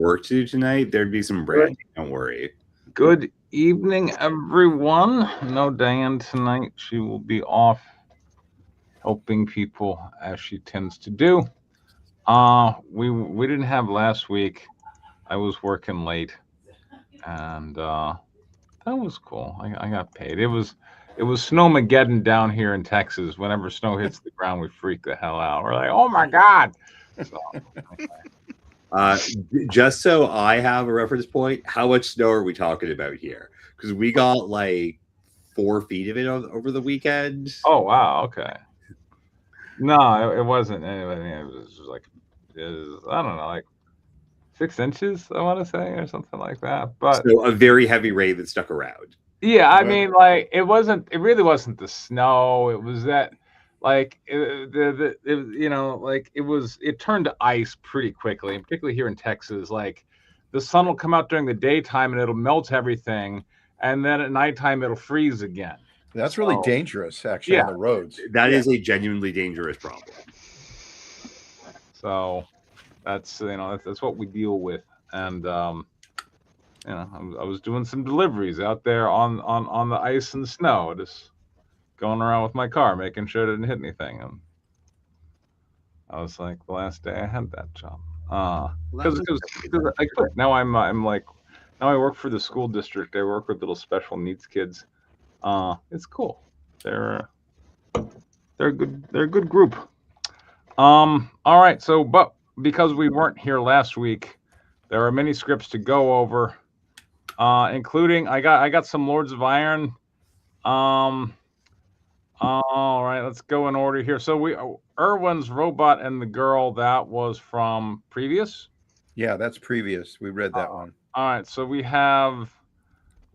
work to do tonight, there'd be some branding. Don't worry. Good evening, everyone. No Diane tonight. She will be off helping people as she tends to do. We didn't have last week. I was working late, and that was cool. I got paid. It was snowmageddon down here in Texas. Whenever snow hits the ground, we freak the hell out. We're like, oh my god. So Just so I have a reference point, how much snow are we talking about here? Because we got like 4 feet of it over the weekend. oh wow, okay. No, it wasn't. Anyway, it was like, I don't know, like 6 inches, I want to say, or something like that. But So a very heavy rain that stuck around. yeah, I Well, mean, like it wasn't. It really wasn't the snow. It was that, like like it was. It turned to ice pretty quickly, and particularly here in Texas. Like the sun will come out during the daytime and it'll melt everything, and then at nighttime it'll freeze again. that's really So dangerous, actually, yeah, on the roads. That yeah. is a genuinely dangerous problem. So that's what we deal with, and I was doing some deliveries out there on the ice and snow, just going around with my car, making sure it didn't hit anything. And I was like, the last day I had that job, Well, because I quit. Now I'm like, now I work for the school district. I work with little special needs kids. It's cool. They're they're a good group. All right. So, but because we weren't here last week, there are many scripts to go over, including I got some Lords of Iron. Um, all right, let's go in order here. So Irwin's Robot and the Girl, that was from previous. Yeah, that's previous. We read that Uh, one. all right, so we have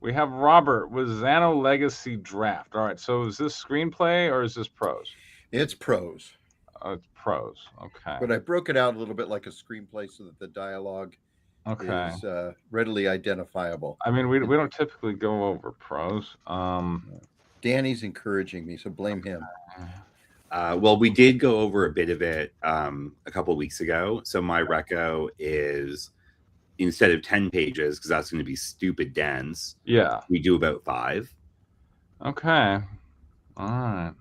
Robert with Xano Legacy Draft. All right, so is this screenplay or is this prose? It's prose, It's prose. Okay. but I broke it out a little bit like a screenplay so that the dialogue Okay. is readily identifiable. I mean, we And we don't typically go over prose. Danny's encouraging me, so blame him. Well, we did go over a bit of it a couple weeks ago. So my reco is instead of 10 pages, because that's going to be stupid dense, Yeah. we do about 5. Okay. All right.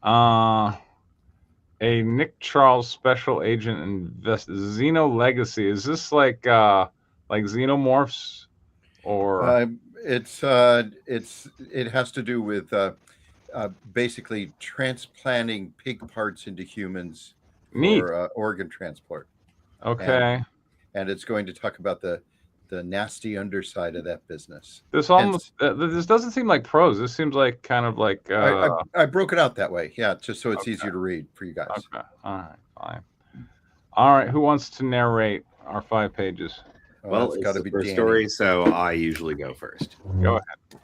Uh, a Nick Charles special agent Xeno Legacy. Is this like xenomorphs or Uh, it has to do with basically transplanting pig parts into humans neat? for organ transport, and Okay. and it's going to talk about the nasty underside of that business. This Hence, almost this doesn't seem like prose. This seems like kind of like I broke it out that way, yeah, just so it's okay. easier to read for you guys. Okay. All right. Fine. All right. Who wants to narrate our 5 pages? Well, It's it's got to the be first Danny. story, so I usually go first. Go ahead.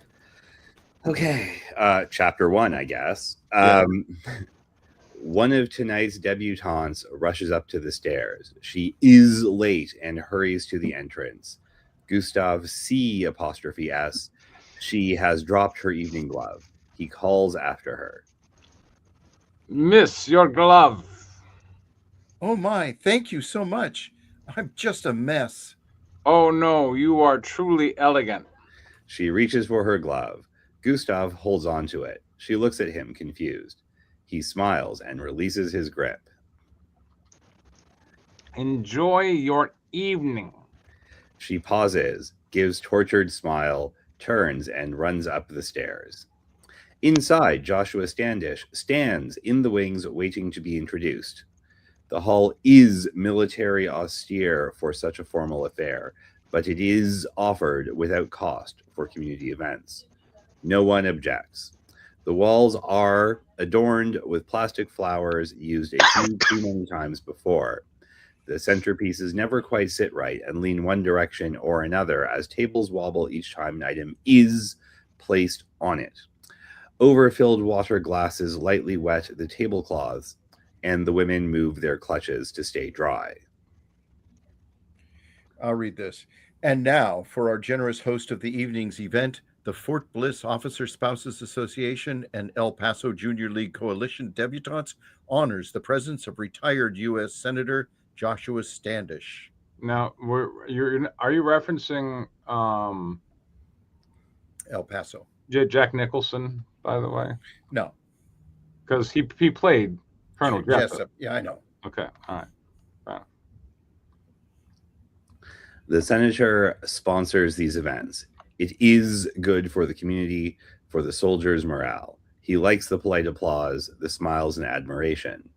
Okay. Chapter 1, I guess. Yeah. One of tonight's debutantes rushes up to the stairs. She is late and hurries to the entrance. Gustav C apostrophe S. She has dropped her evening glove. He calls after her. Miss, your glove. Oh my, thank you so much. I'm just a mess. Oh no, you are truly elegant. She reaches for her glove. Gustav holds on to it. She looks at him, confused. He smiles and releases his grip. Enjoy your evening. She pauses, gives tortured smile, turns and runs up the stairs. Inside, Joshua Standish stands in the wings waiting to be introduced. The hall is military austere for such a formal affair, but it is offered without cost for community events. No one objects. The walls are adorned with plastic flowers used a few too many times before. The centerpieces never quite sit right and lean one direction or another as tables wobble each time an item is placed on it. Overfilled water glasses lightly wet the tablecloths, and the women move their clutches to stay dry. I'll read this. And now, for our generous host of the evening's event, the Fort Bliss Officer Spouses Association and El Paso Junior League Coalition debutantes honors the presence of retired U.S. Senator Joshua Standish. Now, are you referencing El Paso. Jack Nicholson, by the way? No. Because he played Colonel Jessup. Yeah, I know. Okay, all right. The senator sponsors these events. It is good for the community, for the soldiers' morale. He likes the polite applause, the smiles, and admiration.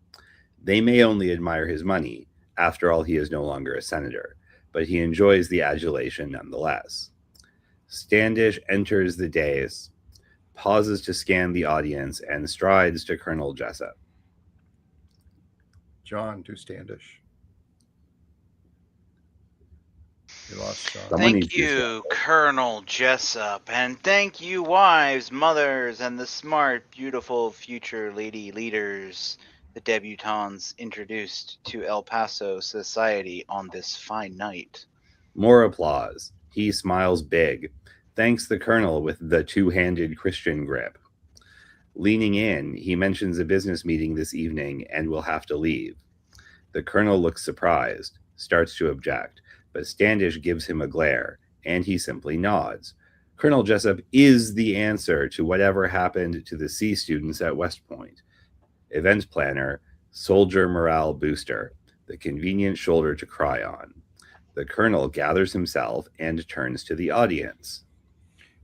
They may only admire his money. After all, he is no longer a senator, but he enjoys the adulation nonetheless. Standish enters the dais, pauses to scan the audience, and strides to Colonel Jessup. John to Standish. You lost John. Someone needs Thank to you, Colonel Jessup, and thank you, wives, mothers, and the smart, beautiful future lady leaders, the debutantes introduced to El Paso society on this fine night. More applause. He smiles big, thanks the colonel with the two-handed Christian grip. Leaning in, he mentions a business meeting this evening and will have to leave. The colonel looks surprised, starts to object, but Standish gives him a glare, and he simply nods. Colonel Jessup is the answer to whatever happened to the C students at West Point. Event planner, soldier morale booster, the convenient shoulder to cry on. The colonel gathers himself and turns to the audience.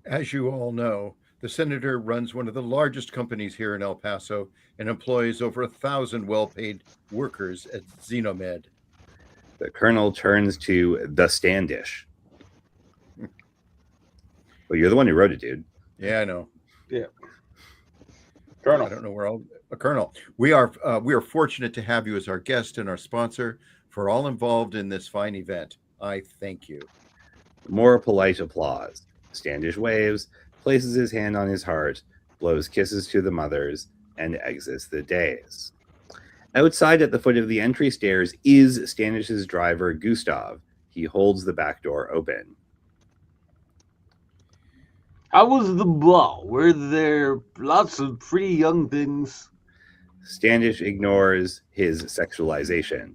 As you all know, the senator runs one of the largest companies here in El Paso and employs over 1,000 well-paid workers at Xenomed. The colonel turns to the Standish. Well, you're the one who wrote it, dude. Yeah, I know. Yeah. Colonel. I don't know where I'll. Colonel, we are fortunate to have you as our guest and our sponsor. For all involved in this fine event, I thank you. More polite applause. Standish waves, places his hand on his heart, blows kisses to the mothers, and exits the dais. Outside at the foot of the entry stairs is Standish's driver, Gustav. He holds the back door open. How was the ball? Were there lots of pretty young things? Standish ignores his sexualization.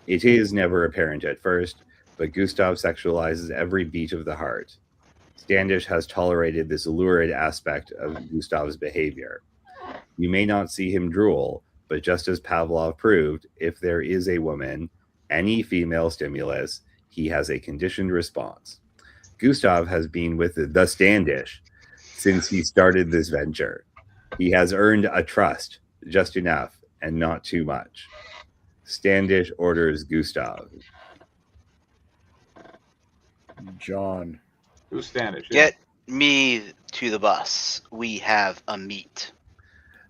It is never apparent at first, but Gustav sexualizes every beat of the heart. Standish has tolerated this lurid aspect of Gustav's behavior. You may not see him drool, but just as Pavlov proved, if there is a woman, any female stimulus, he has a conditioned response. Gustav has been with the Standish since he started this venture. He has earned a trust, just enough and not too much. Standish orders Gustav. John. Who's Standish? Get me to the bus. We have a meet.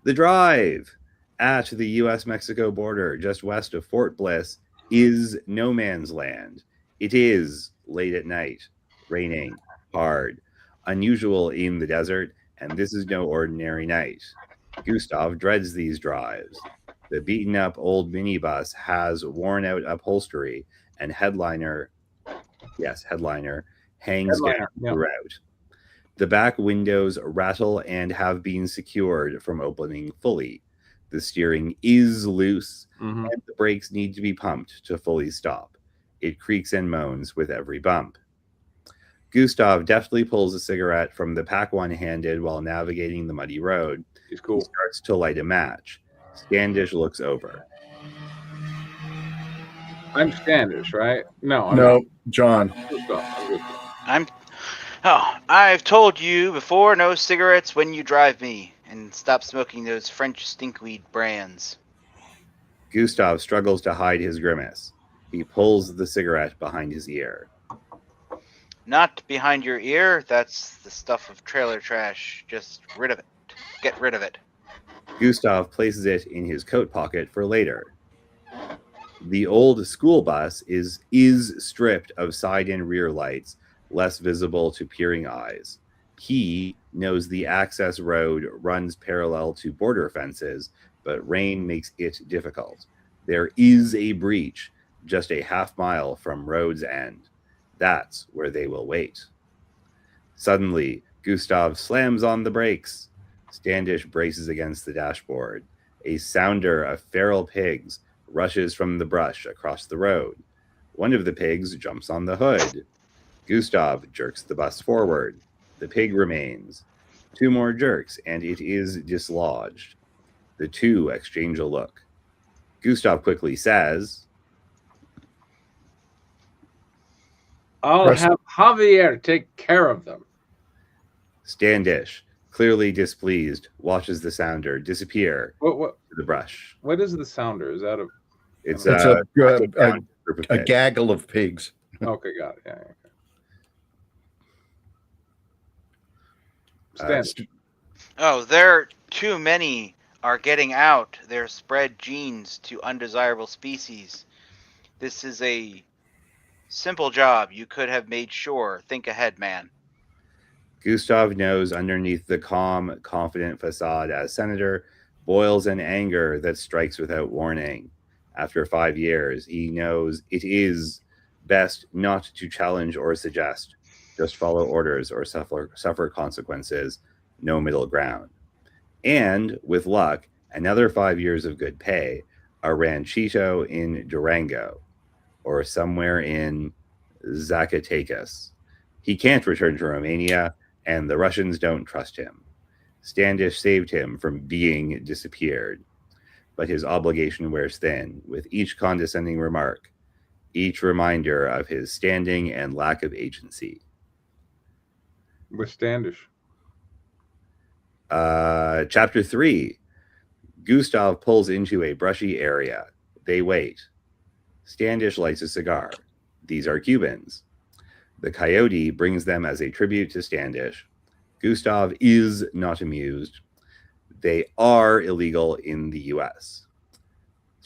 The drive at the U.S.-Mexico border, just west of Fort Bliss, is no man's land. It is late at night, raining, hard, unusual in the desert, and this is no ordinary night. Gustav dreads these drives. The beaten-up old minibus has worn-out upholstery, and headliner hangs down throughout. The back windows rattle and have been secured from opening fully. The steering is loose, and the brakes need to be pumped to fully stop. It creaks and moans with every bump. Gustav deftly pulls a cigarette from the pack one-handed while navigating the muddy road. He's cool. He starts to light a match. Standish looks over. I'm Standish, right? No, I'm No, not. John. I've told you before, no cigarettes when you drive me, and stop smoking those French stinkweed brands. Gustav struggles to hide his grimace. He pulls the cigarette behind his ear. Not behind your ear. That's the stuff of trailer trash. Just rid of it. Get rid of it. Gustav places it in his coat pocket for later. The old school bus is stripped of side and rear lights, less visible to peering eyes. He knows the access road runs parallel to border fences, but rain makes it difficult. There is a breach just a half mile from road's end. That's where they will wait. Suddenly, Gustav slams on the brakes. Standish braces against the dashboard. A sounder of feral pigs rushes from the brush across the road. One of the pigs jumps on the hood. Gustav jerks the bus forward. The pig remains. 2 more jerks, and it is dislodged. The two exchange a look. Gustav quickly says, I'll Press- have Javier take care of them. Standish, clearly displeased, watches the sounder disappear What to the brush. what is the sounder? Is that a It's It's a a group of a pigs. gaggle of pigs. okay, got it. Yeah. Uh, Stand. Oh, there too many are getting out their spread genes to undesirable species. This is a simple job you could have made sure. Think ahead, man. Gustav knows underneath the calm, confident facade as senator boils an anger that strikes without warning. After 5 years, he knows it is best not to challenge or suggest, just follow orders or suffer consequences, no middle ground. And, with luck, another 5 years of good pay, a ranchito in Durango, or somewhere in Zacatecas. He can't return to Romania, and the Russians don't trust him. Standish saved him from being disappeared, but his obligation wears thin with each condescending remark, each reminder of his standing and lack of agency. With Standish. Chapter 3. Gustav pulls into a brushy area. They wait. Standish lights a cigar. These are Cubans. The coyote brings them as a tribute to Standish. Gustav is not amused. They are illegal in the US.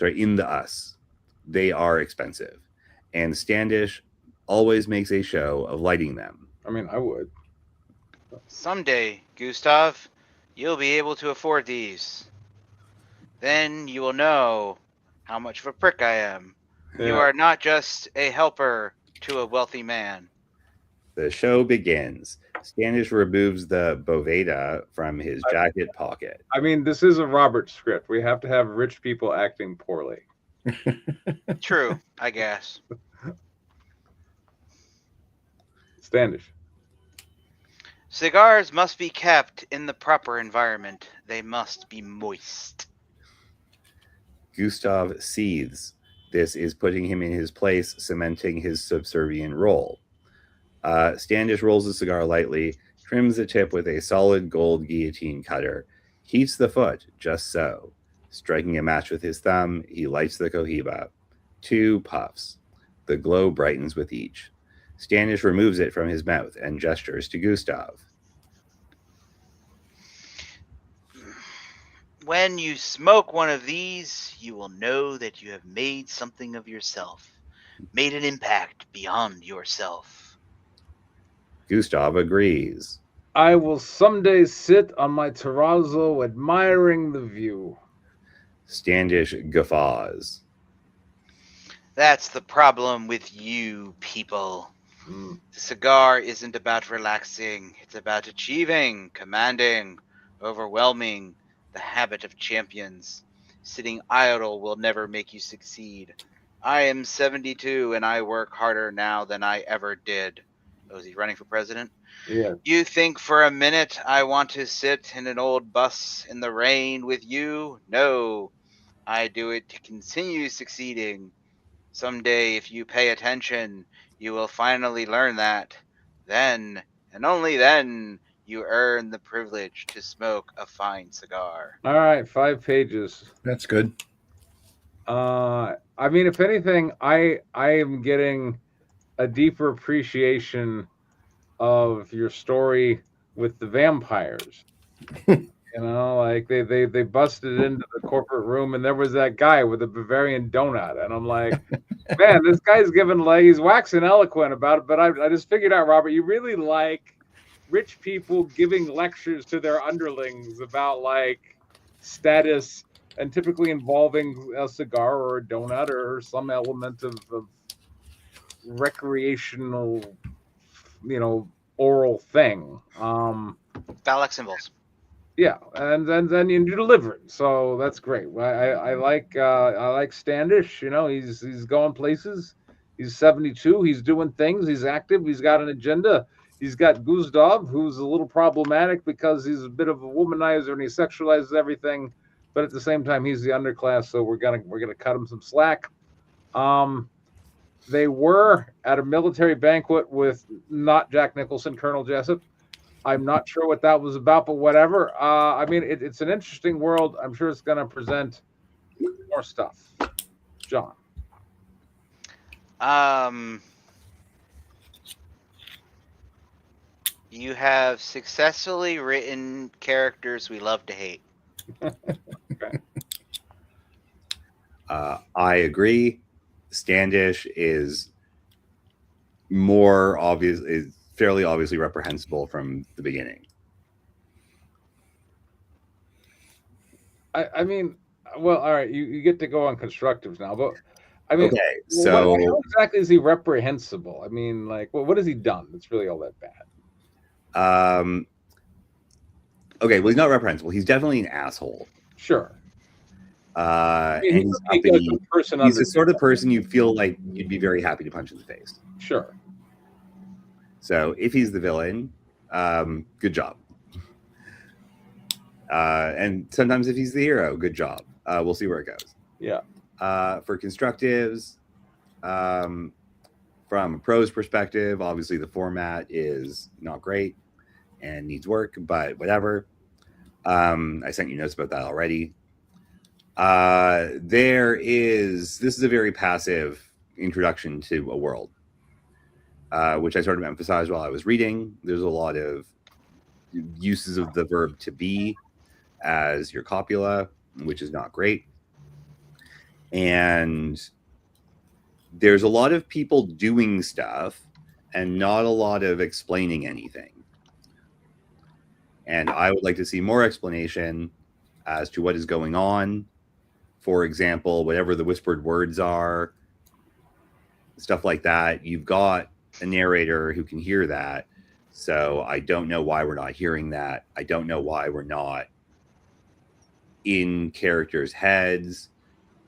In the US. They are expensive. And Standish always makes a show of lighting them. I mean, I would. Someday, Gustav, you'll be able to afford these. Then you will know how much of a prick I am. You Yeah. are not just a helper to a wealthy man. The show begins. Standish removes the boveda from his jacket pocket. I mean, this is a Robert script. We have to have rich people acting poorly. True, I guess. Standish. Cigars must be kept in the proper environment. They must be moist. Gustav seethes. This is putting him in his place, cementing his subservient role. Standish rolls the cigar lightly, trims the tip with a solid gold guillotine cutter, heats the foot just so. Striking a match with his thumb, he lights the cohiba. 2 puffs. The glow brightens with each. Standish removes it from his mouth and gestures to Gustav. When you smoke one of these, you will know that you have made something of yourself, made an impact beyond yourself. Gustav agrees. I will someday sit on my terrazzo admiring the view. Standish guffaws. That's the problem with you people. Mm. The cigar isn't about relaxing. It's about achieving, commanding, overwhelming, the habit of champions. Sitting idle will never make you succeed. I am 72 and I work harder now than I ever did. Oh, is he running for president? Yeah. You think for a minute I want to sit in an old bus in the rain with you? No. I do it to continue succeeding. Someday, if you pay attention, you will finally learn that. Then, and only then, you earn the privilege to smoke a fine cigar. All right, 5 pages. That's good. I mean, if anything, I am getting a deeper appreciation of your story with the vampires. You know, like they busted into the corporate room and there was that guy with a Bavarian donut, and I'm like, man, this guy's he's waxing eloquent about it. But I just figured out, Robert, you really like rich people giving lectures to their underlings about like status, and typically involving a cigar or a donut or some element of recreational, oral thing. Phallic symbols. Yeah, and then you deliver it, so that's great. I like Standish. He's going places. He's 72. He's doing things. He's active. He's got an agenda. He's got Gustav, who's a little problematic because he's a bit of a womanizer and he sexualizes everything. But at the same time, he's the underclass, so we're gonna cut him some slack. They were at a military banquet with not Jack Nicholson, Colonel Jessup. I'm not sure what that was about, but whatever. I mean, it's an interesting world. I'm sure it's going to present more stuff. John. You have successfully written characters we love to hate. Okay. I agree. Standish is more obvious, is fairly obviously reprehensible from the beginning. I mean, well, all right, you get to go on constructives now, but I mean, Okay, so how exactly is he reprehensible? I mean, like, what has he done that's really all that bad? Okay, well, he's not reprehensible. He's definitely an asshole. Sure. And he's he's the sort of person you feel like you'd be very happy to punch in the face. Sure. So if he's the villain, good job. And sometimes if he's the hero, good job. We'll see where it goes. Yeah. For constructives, from a prose perspective, obviously the format is not great and needs work, but whatever. I sent you notes about that already. This is a very passive introduction to a world, which I sort of emphasized while I was reading. There's a lot of uses of the verb to be as your copula, which is not great. And there's a lot of people doing stuff and not a lot of explaining anything. And I would like to see more explanation as to what is going on. For example, whatever the whispered words are, stuff like that. You've got a narrator who can hear that. So I don't know why we're not hearing that. I don't know why we're not in characters' heads,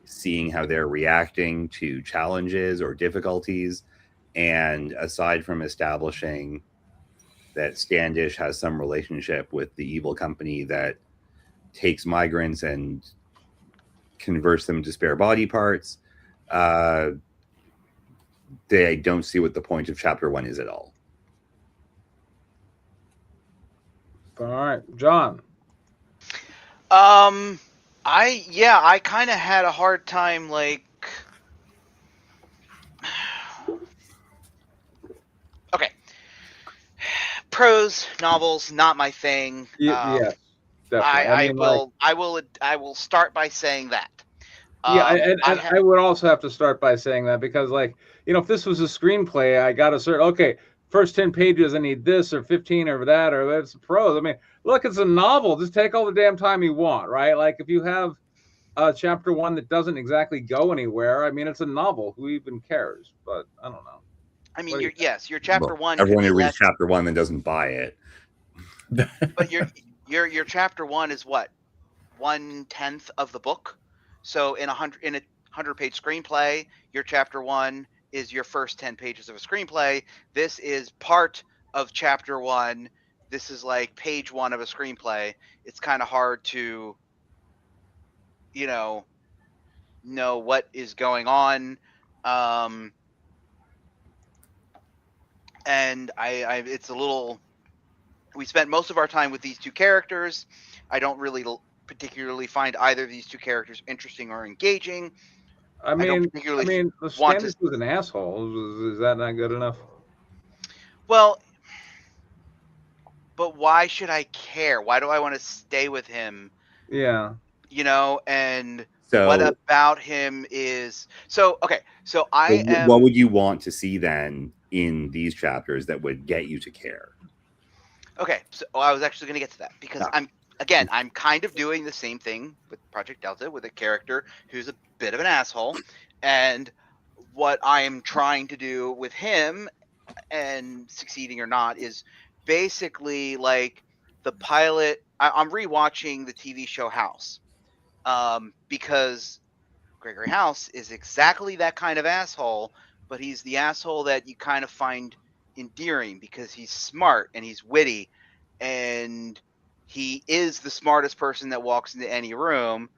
seeing how they're reacting to challenges or difficulties. And aside from establishing that Standish has some relationship with the evil company that takes migrants and converts them to spare body parts, they don't see what the point of chapter 1 is at all. All right, John. I kind of had a hard time, like, okay, prose novels, not my thing. Yeah, definitely. I will start by saying that. I would also have to start by saying that because, like, if this was a screenplay, I got to okay, first 10 pages, I need this or 15 or that, or it's prose. I mean, look, it's a novel. Just take all the damn time you want, right? Like, if you have chapter 1 that doesn't exactly go anywhere, I mean, it's a novel. Who even cares? But I don't know. I mean, your chapter 1. Everyone who reads chapter 1 then doesn't buy it. But your chapter 1 is what, 1/10 of the book. So in a 100-page screenplay, your chapter 1 is your first 10 pages of a screenplay. This is part of chapter 1. This is like page 1 of a screenplay. It's kind of hard to, know what is going on. And it's a little, we spent most of our time with these two characters. I don't really particularly find either of these two characters interesting or engaging. I mean, Standish was an asshole. Is that not good enough? Well, but why should I care? Why do I want to stay with him? Yeah. And so, what about him is okay. So what would you want to see then in these chapters that would get you to care? Okay, so I was actually going to get to that because I'm kind of doing the same thing with Project Delta with a character who's a bit of an asshole, and what I am trying to do with him, and succeeding or not, is basically like the pilot. I'm rewatching the TV show House, because Gregory House is exactly that kind of asshole but he's the asshole that you kind of find endearing because he's smart and he's witty, and he is the smartest person that walks into any room.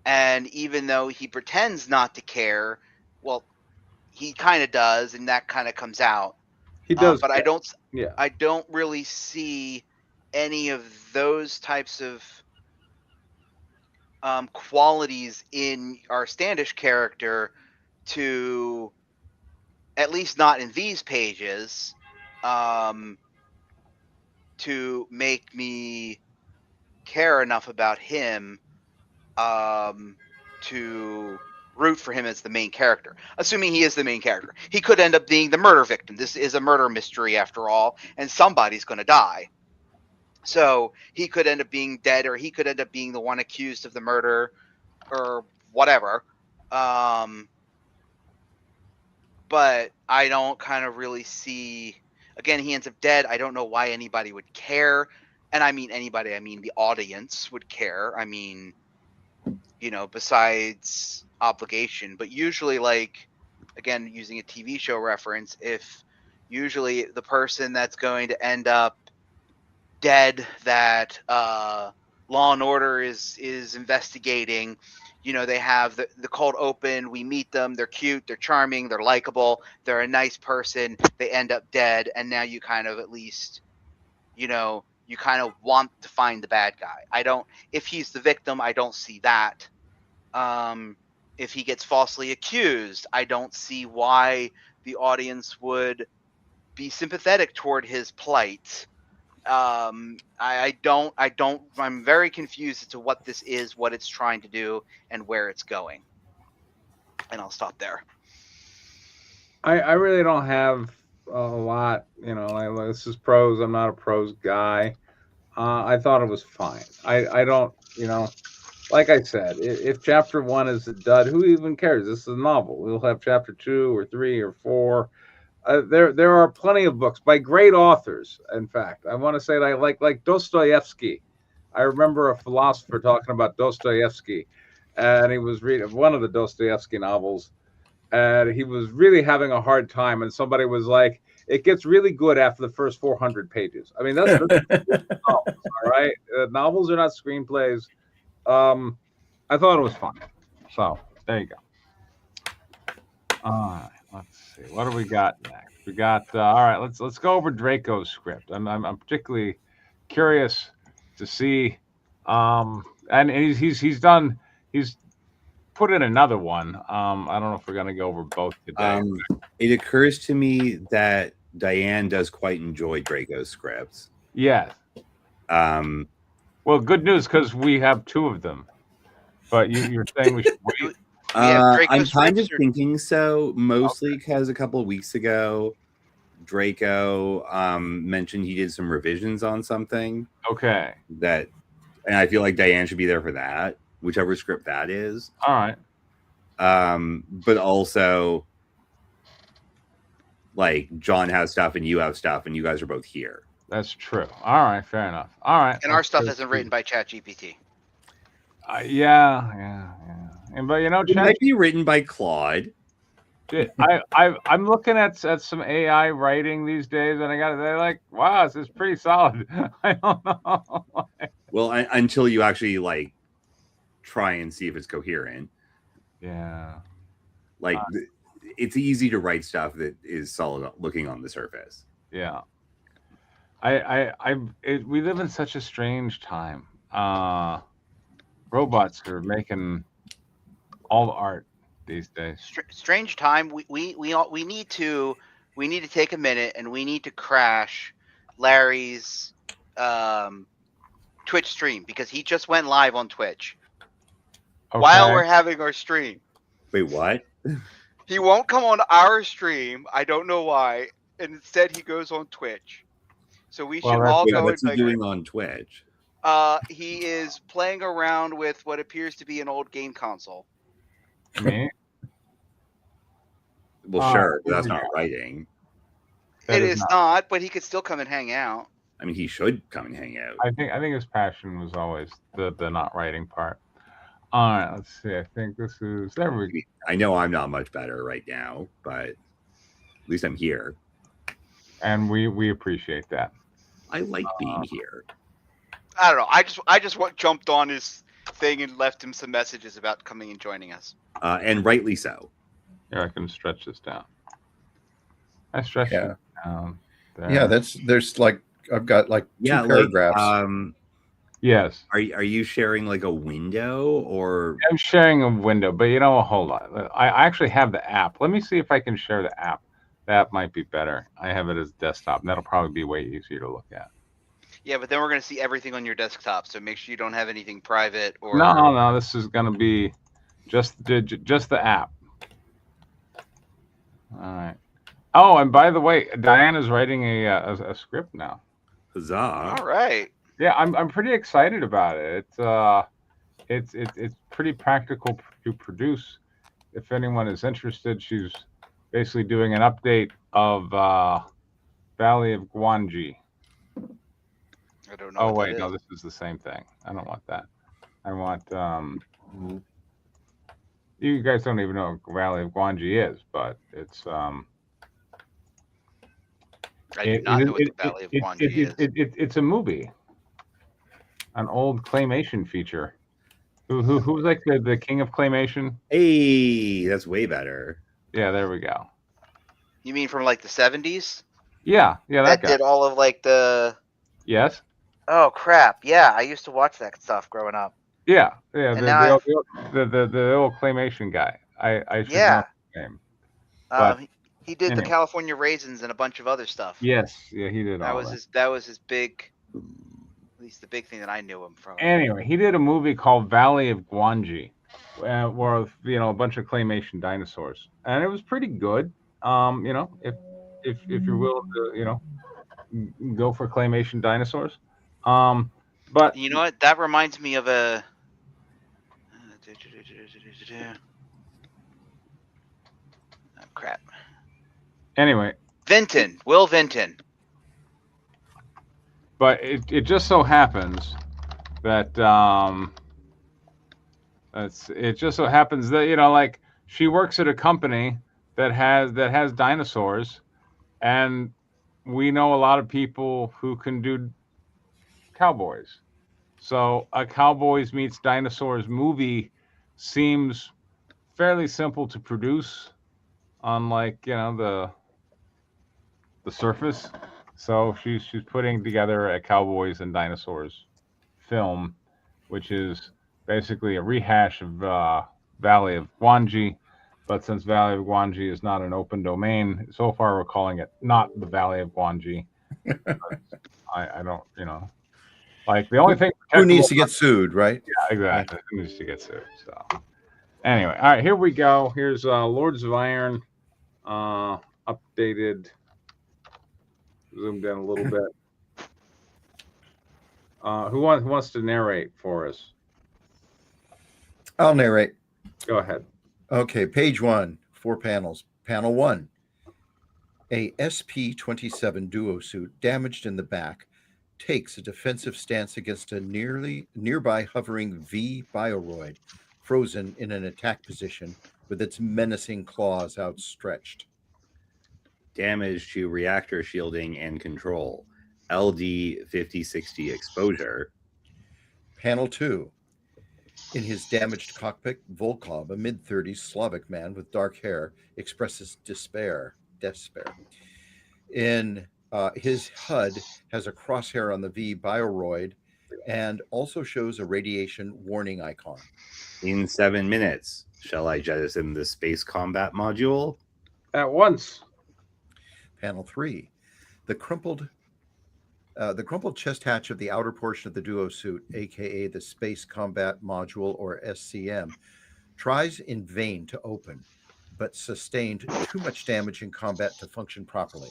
And even though he pretends not to care, well, he kind of does, and that kind of comes out. He does, but yeah. I don't really see any of those types of qualities in our Standish character, to at least not in these pages, to make me care enough about him to root for him as the main character, assuming he is the main character. He could end up being the murder victim. This is a murder mystery after all, and somebody's going to die. So he could end up being dead, or he could end up being the one accused of the murder, or whatever. But I don't kind of really see. Again, he ends up dead. I don't know why anybody would care. And I mean anybody, I mean the audience would care. I mean, besides obligation. But usually, like, again, using a TV show reference, if usually the person that's going to end up dead that Law and Order is investigating, they have the cold open, we meet them, they're cute, they're charming, they're likable, they're a nice person, they end up dead, and now you kind of at least, you kind of want to find the bad guy. If he's the victim, I don't see that. If he gets falsely accused, I don't see why the audience would be sympathetic toward his plight. I'm very confused as to what this is, what it's trying to do, and where it's going. And I'll stop there. I really don't have a lot, like, this is prose. I'm not a prose guy. I thought it was fine. I don't, like I said, if chapter 1 is a dud, who even cares? This is a novel. We'll have chapter 2 or 3 or 4. There are plenty of books by great authors. In fact, I want to say that I like Dostoevsky. I remember a philosopher talking about Dostoevsky, and he was reading one of the Dostoevsky novels, and he was really having a hard time. And somebody was like, "It gets really good after the first 400 pages." I mean, that's novels, all right. Novels are not screenplays. I thought it was fun. So there you go. All right. Let's see. What do we got next? We got all right. Let's go over Draco's script. I'm particularly curious to see. And he's put in another one. I don't know if we're gonna go over both today. It occurs to me that Diane does quite enjoy Draco's scripts. Yeah. Well, good news, because we have 2 of them. But you're saying we should wait. I'm kind of thinking so, mostly because a couple of weeks ago, Draco mentioned he did some revisions on something. Okay. And I feel like Diane should be there for that, whichever script that is. All right. But also, like, John has stuff and you have stuff, and you guys are both here. That's true. All right, fair enough. All right. And our stuff isn't written by ChatGPT. Yeah. And but it might be written by Claude. I'm looking at some AI writing these days, and they're like, wow, this is pretty solid. I don't know. Well, until you actually like try and see if it's coherent. Yeah. Like it's easy to write stuff that is solid looking on the surface. Yeah. We live in such a strange time. Robots are making all the art these days. Strange time. We need to take a minute, and we need to crash Larry's Twitch stream, because he just went live on Twitch while we're having our stream. Wait, what? He won't come on our stream. I don't know why. And instead, he goes on Twitch. So we should all go. What's he doing on Twitch? He is playing around with what appears to be an old game console. Me? Well, sure, but that's not writing. It is not, but he could still come and hang out. I mean, he should come and hang out. I think his passion was always the not writing part. All right, let's see. I think this is there. We go. I know I'm not much better right now, but At least I'm here. And we appreciate that. I like being here. I don't know. I just jumped on his thing and left him some messages about coming and joining us. And rightly so. Here, I can stretch this down. I stretched it down. There. Yeah, there's like I've got like two paragraphs. Yes. Are you sharing like a window or? I'm sharing a window, but hold on. I actually have the app. Let me see if I can share the app. That might be better. I have it as desktop. And that'll probably be way easier to look at. Yeah, but then we're gonna see everything on your desktop, so make sure you don't have anything private or. No. This is gonna be just the app. All right. Oh, and by the way, Diana's writing a script now. Huzzah! All right. Yeah, I'm pretty excited about it. It's pretty practical to produce. If anyone is interested, she's basically doing an update of Valley of Guanji. I don't know. Oh wait, no, this is the same thing. I don't want that. I want you guys don't even know what Valley of Guanji is, but it's I do not know what the Valley of Guanji is. It's a movie, an old claymation feature. Who's like the king of claymation? Hey, that's way better. Yeah, there we go. You mean from like the 70s? Yeah, that guy. Did all of like the. Yes. Oh crap! Yeah, I used to watch that stuff growing up. Yeah. And The old claymation guy. I should know his name. But he did the California Raisins and a bunch of other stuff. Yes, yeah, he did. That was his big, at least the big thing that I knew him from. Anyway, he did a movie called Valley of Guanji, where a bunch of claymation dinosaurs, and it was pretty good. If you're willing to go for claymation dinosaurs, but you know what? That reminds me of a. Oh, crap. Anyway, Will Vinton. But it just so happens that like she works at a company that has dinosaurs, and we know a lot of people who can do cowboys. So a Cowboys meets Dinosaurs movie seems fairly simple to produce on the surface. So she's putting together a Cowboys and Dinosaurs film, which is basically a rehash of Valley of Guanji. But since Valley of Guanji is not an open domain, so far we're calling it not the Valley of Guanji. I don't, like the only thing. Who needs to get sued, right? Yeah, exactly. Who needs to get sued? So anyway, all right, here we go. Here's Lords of Iron, updated. Zoom down a little bit. Who wants to narrate for us? I'll narrate. Go ahead. Okay, page 1, 4 panels. Panel 1. A SP-27 duo suit damaged in the back takes a defensive stance against a nearby hovering V bioroid, frozen in an attack position with its menacing claws outstretched. Damage to reactor shielding and control. LD 5060 exposure. Panel 2. In his damaged cockpit, Volkov, a mid-30s Slavic man with dark hair, expresses despair. In his HUD has a crosshair on the V bioroid and also shows a radiation warning icon. In 7 minutes, shall I jettison the space combat module? At once. Panel 3. The crumpled chest hatch of the outer portion of the duo suit, aka the Space Combat Module or SCM, tries in vain to open, but sustained too much damage in combat to function properly.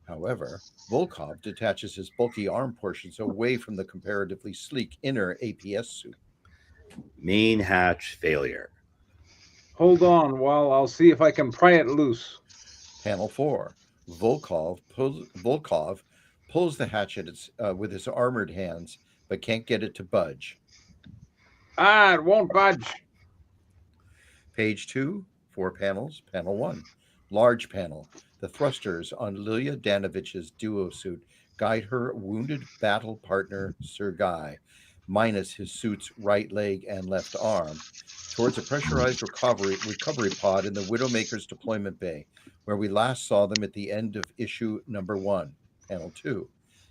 However, Volkov detaches his bulky arm portions away from the comparatively sleek inner APS suit. Main hatch failure. Hold on while I'll see if I can pry it loose. Panel 4. Volkov pulls the hatchet with his armored hands, but can't get it to budge. It won't budge. Page 2, 4 panels. Panel 1. Large panel. The thrusters on Lilia Danovich's duo suit guide her wounded battle partner Sergei, minus his suit's right leg and left arm, towards a pressurized recovery pod in the Widowmaker's deployment bay, where we last saw them at the end of issue number 1, panel 2.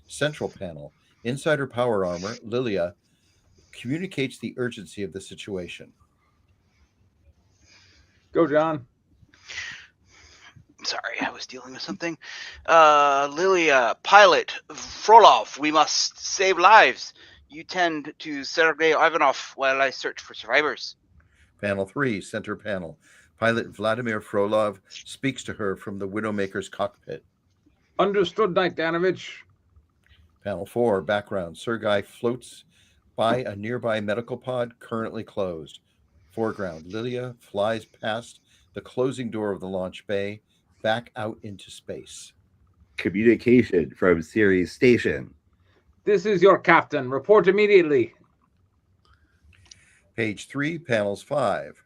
Central panel. Inside her power armor, Lilia communicates the urgency of the situation. Go, John. Sorry, I was dealing with something. Lilia, pilot, Frolov, we must save lives. You tend to Sergei Ivanov while I search for survivors. Panel 3, center panel. Pilot Vladimir Frolov speaks to her from the Widowmaker's cockpit. Understood, Knight Danovich. Panel 4, background. Sergei floats by a nearby medical pod currently closed. Foreground. Lilia flies past the closing door of the launch bay, back out into space. Communication from Ceres Station. This is your captain. Report immediately. Page 3, panels 5.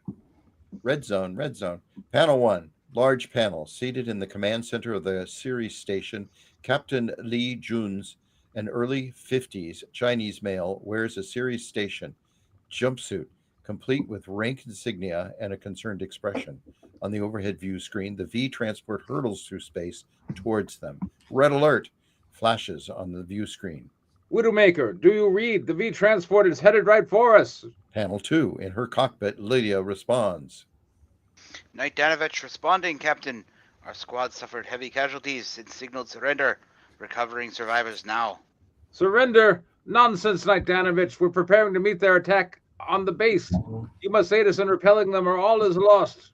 Red zone, red zone. Panel 1, large panel. Seated in the command center of the Ceres station, Captain Li Jun's, an early 50s Chinese male, wears a Ceres station jumpsuit, complete with rank insignia and a concerned expression. On the overhead view screen, the V transport hurtles through space towards them. Red alert flashes on the view screen. Widowmaker, do you read? The V transport is headed right for us. Panel 2, in her cockpit, Lilia responds. Knight Danovich responding, Captain. Our squad suffered heavy casualties and signaled surrender. Recovering survivors now. Surrender? Nonsense, Knight Danovich. We're preparing to meet their attack on the base. You must aid us in repelling them or all is lost.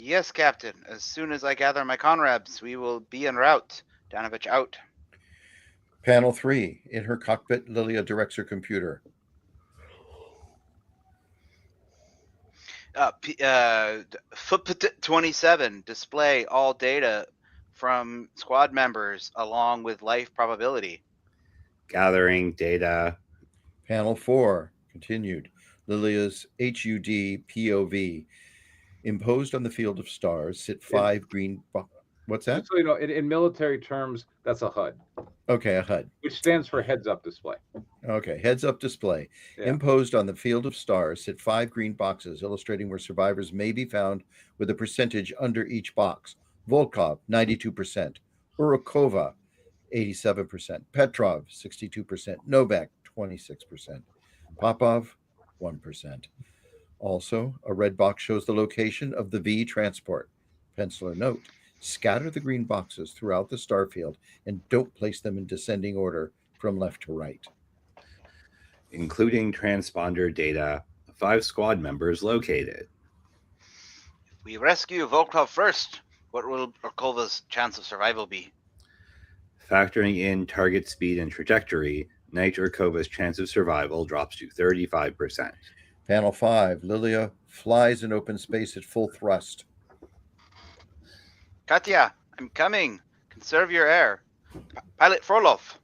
Yes, Captain. As soon as I gather my Conrads, we will be en route. Danovich out. Panel 3, in her cockpit, Lilia directs her computer. FUP 27, display all data from squad members along with life probability. Gathering data. Panel 4, continued. Lilia's HUD POV. Imposed on the field of stars sit 5 green... What's that? So, you know, in military terms, that's a HUD. Okay, a HUD. Which stands for heads-up display. Okay, heads-up display. Yeah. Imposed on the field of stars sit 5 green boxes, illustrating where survivors may be found with a percentage under each box. Volkov, 92%. Urukova, 87%. Petrov, 62%. Novak, 26%. Popov, 1%. Also, a red box shows the location of the V transport. Penciler note, scatter the green boxes throughout the star field and don't place them in descending order from left to right. Including transponder data, 5 squad members located. If we rescue Volkov first, what will Urkova's chance of survival be? Factoring in target speed and trajectory, Knight Urkova's chance of survival drops to 35%. Panel 5, Lilia flies in open space at full thrust. Katya, I'm coming. Conserve your air. Pilot Frolov.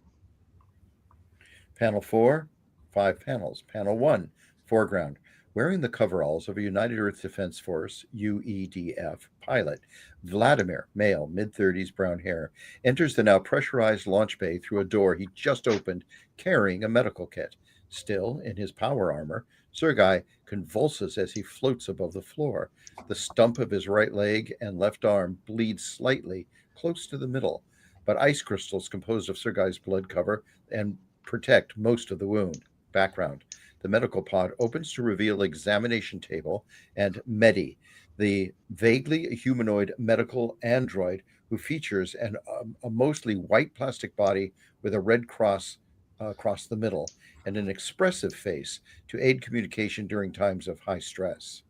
Panel 4, 5 panels. Panel 1, foreground. Wearing the coveralls of a United Earth Defense Force, UEDF, pilot, Vladimir, male, mid-30s, brown hair, enters the now pressurized launch bay through a door he just opened, carrying a medical kit. Still in his power armor, Sergei convulses as he floats above the floor. The stump of his right leg and left arm bleeds slightly, close to the middle, but ice crystals composed of Sergei's blood cover and protect most of the wound. Background. The medical pod opens to reveal examination table and Medi, the vaguely humanoid medical android who features a mostly white plastic body with a red cross across the middle and an expressive face to aid communication during times of high stress.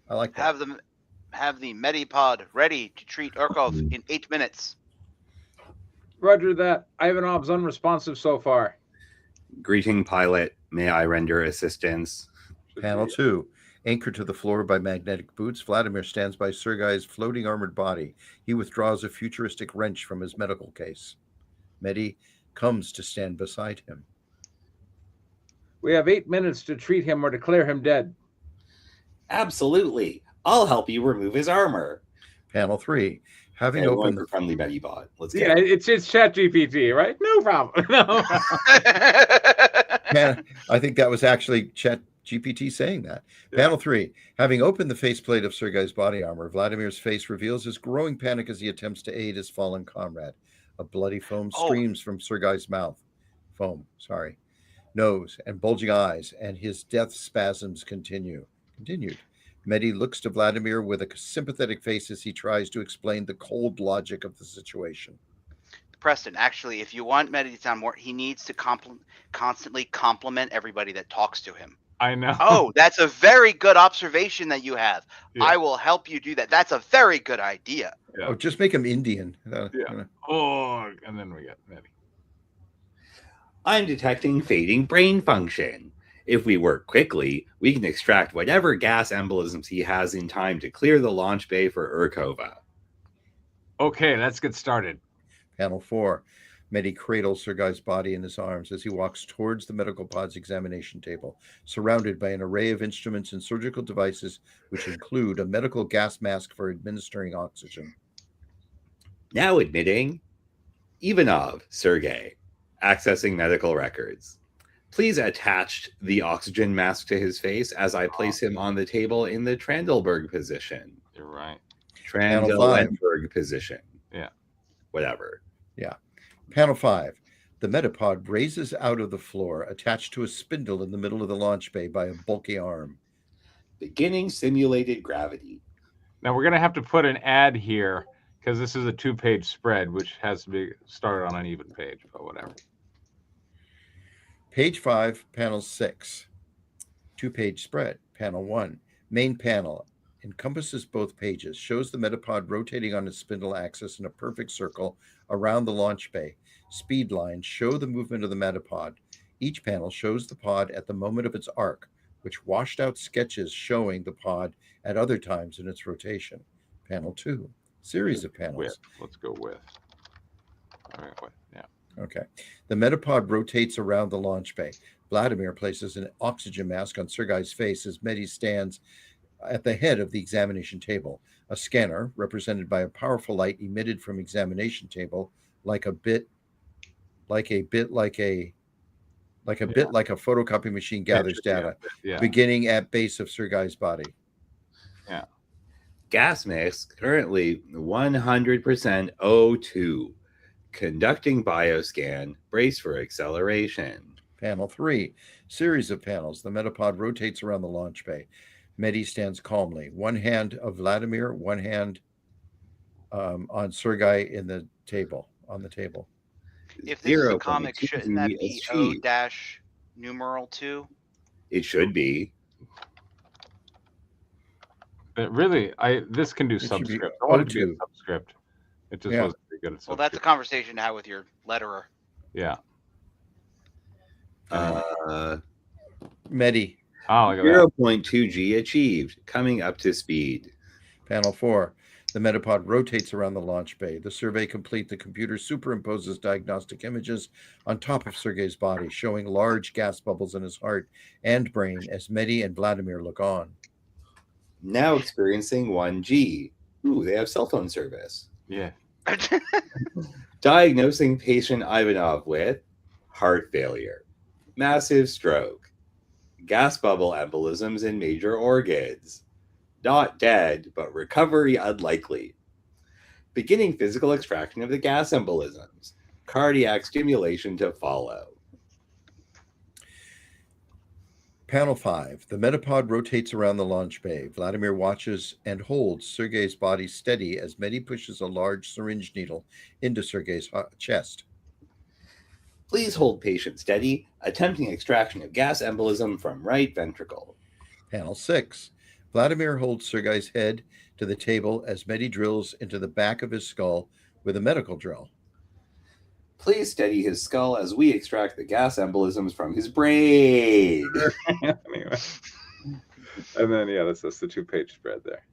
I like that. Have the Medipod ready to treat Urkov in 8 minutes. Roger that. Ivanov's unresponsive so far. Greeting pilot, may I render assistance? Panel 2. Anchored to the floor by magnetic boots, Vladimir stands by Sergei's floating armored body. He withdraws a futuristic wrench from his medical case. Medi comes to stand beside him. We have 8 minutes to treat him or declare him dead. Absolutely. I'll help you remove his armor. Panel 3. Having Okay, we're going opened for the friendly Medibot. Let's go. Yeah, it's ChatGPT, right? No problem. No. I think that was actually Chat GPT saying that. Yeah. Panel 3. Having opened the faceplate of Sergei's body armor, Vladimir's face reveals his growing panic as he attempts to aid his fallen comrade. A bloody foam Oh. streams from Sergei's mouth. Nose and bulging eyes, and his death spasms continued. Medi looks to Vladimir with a sympathetic face as he tries to explain the cold logic of the situation. Preston, actually, if you want Medi to sound more, he needs to constantly compliment everybody that talks to him. I know. Oh, that's a very good observation that you have. Yeah. I will help you do that. That's a very good idea. Yeah. Oh, just make him Indian. Yeah. Oh, and then we get Medi. I'm detecting fading brain function. If we work quickly, we can extract whatever gas embolisms he has in time to clear the launch bay for Urkova. Okay, let's get started. Panel 4. Medi cradles Sergei's body in his arms as he walks towards the medical pod's examination table, surrounded by an array of instruments and surgical devices, which include a medical gas mask for administering oxygen. Now admitting Ivanov, Sergei, accessing medical records. Please attach the oxygen mask to his face as I place him on the table in the Trandelberg position. You're right. Trandelberg position. Yeah. Whatever. Yeah. Panel 5. The Metapod raises out of the floor, attached to a spindle in the middle of the launch bay by a bulky arm. Beginning simulated gravity. Now we're going to have to put an ad here because this is a 2-page spread, which has to be started on an even page, but whatever. Page 5, panel 6. 2-page spread. Panel 1. Main panel encompasses both pages, shows the Metapod rotating on its spindle axis in a perfect circle around the launch bay. Speed lines show the movement of the Metapod. Each panel shows the pod at the moment of its arc, which washed out sketches showing the pod at other times in its rotation. Panel 2. Series of panels. With. Let's go with. All right, with. Yeah. Okay. The Metapod rotates around the launch bay. Vladimir places an oxygen mask on Sergei's face as Medi stands at the head of the examination table. A scanner, represented by a powerful light emitted from examination table, like a photocopy machine gathers data, Yeah. beginning at base of Sergei's body. Yeah. Gas mix currently 100% O2. Conducting bioscan. Brace for acceleration. Panel 3. Series of panels. The Metapod rotates around the launch bay. Medi stands calmly. One hand of Vladimir, one hand on Sergei on the table. If this is a comic, shouldn't that be O-numeral 2? It should be. But really, this can do It should be subscript. I want it to be a O2. subscript. It just Yeah. wasn't very good at subscript. Well, that's a conversation to have with your letterer. Yeah. Medi. Oh, look at that. 0.2G achieved. Coming up to speed. Panel 4. The Metapod rotates around the launch bay. The survey complete. The computer superimposes diagnostic images on top of Sergei's body, showing large gas bubbles in his heart and brain as Medi and Vladimir look on. Now experiencing 1G. Ooh, they have cell phone service. Yeah. Diagnosing patient Ivanov with heart failure, massive stroke, gas bubble embolisms in major organs. Not dead, but recovery unlikely. Beginning physical extraction of the gas embolisms. Cardiac stimulation to follow. Panel 5. The Metapod rotates around the launch bay. Vladimir watches and holds Sergei's body steady as Medi pushes a large syringe needle into Sergei's chest. Please hold patient steady, attempting extraction of gas embolism from right ventricle. Panel 6. Vladimir holds Sergei's head to the table as Medi drills into the back of his skull with a medical drill. Please steady his skull as we extract the gas embolisms from his brain. Anyway. And then, yeah, that's the 2-page spread there.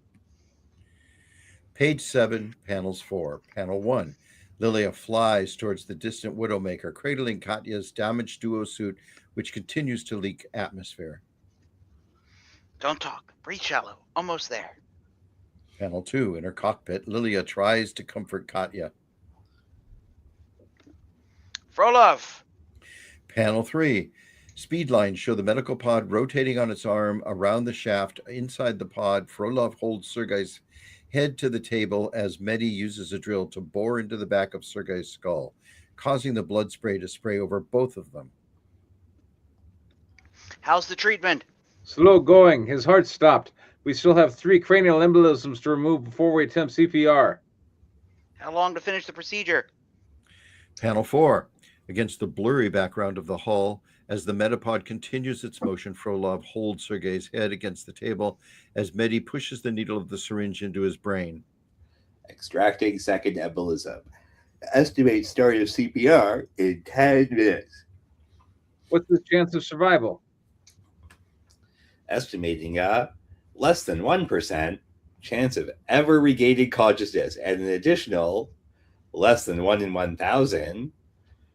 Page 7, panels 4. Panel 1. Lilia flies towards the distant Widowmaker, cradling Katya's damaged duo suit, which continues to leak atmosphere. Don't talk. Breathe shallow. Almost there. Panel 2. In her cockpit, Lilia tries to comfort Katya. Frolov. Panel 3. Speed lines show the medical pod rotating on its arm around the shaft. Inside the pod, Frolov holds Sergei's head to the table as Medi uses a drill to bore into the back of Sergei's skull, causing the blood spray to spray over both of them. How's the treatment? Slow going. His heart stopped. We still have 3 cranial embolisms to remove before we attempt CPR. How long to finish the procedure? Panel 4. Against the blurry background of the hull, as the metapod continues its motion, Frolov holds Sergei's head against the table as Medi pushes the needle of the syringe into his brain. Extracting second embolism. Estimate start of CPR in 10 minutes. What's the chance of survival? Estimating a less than 1% chance of ever regaining consciousness and an additional less than 1 in 1,000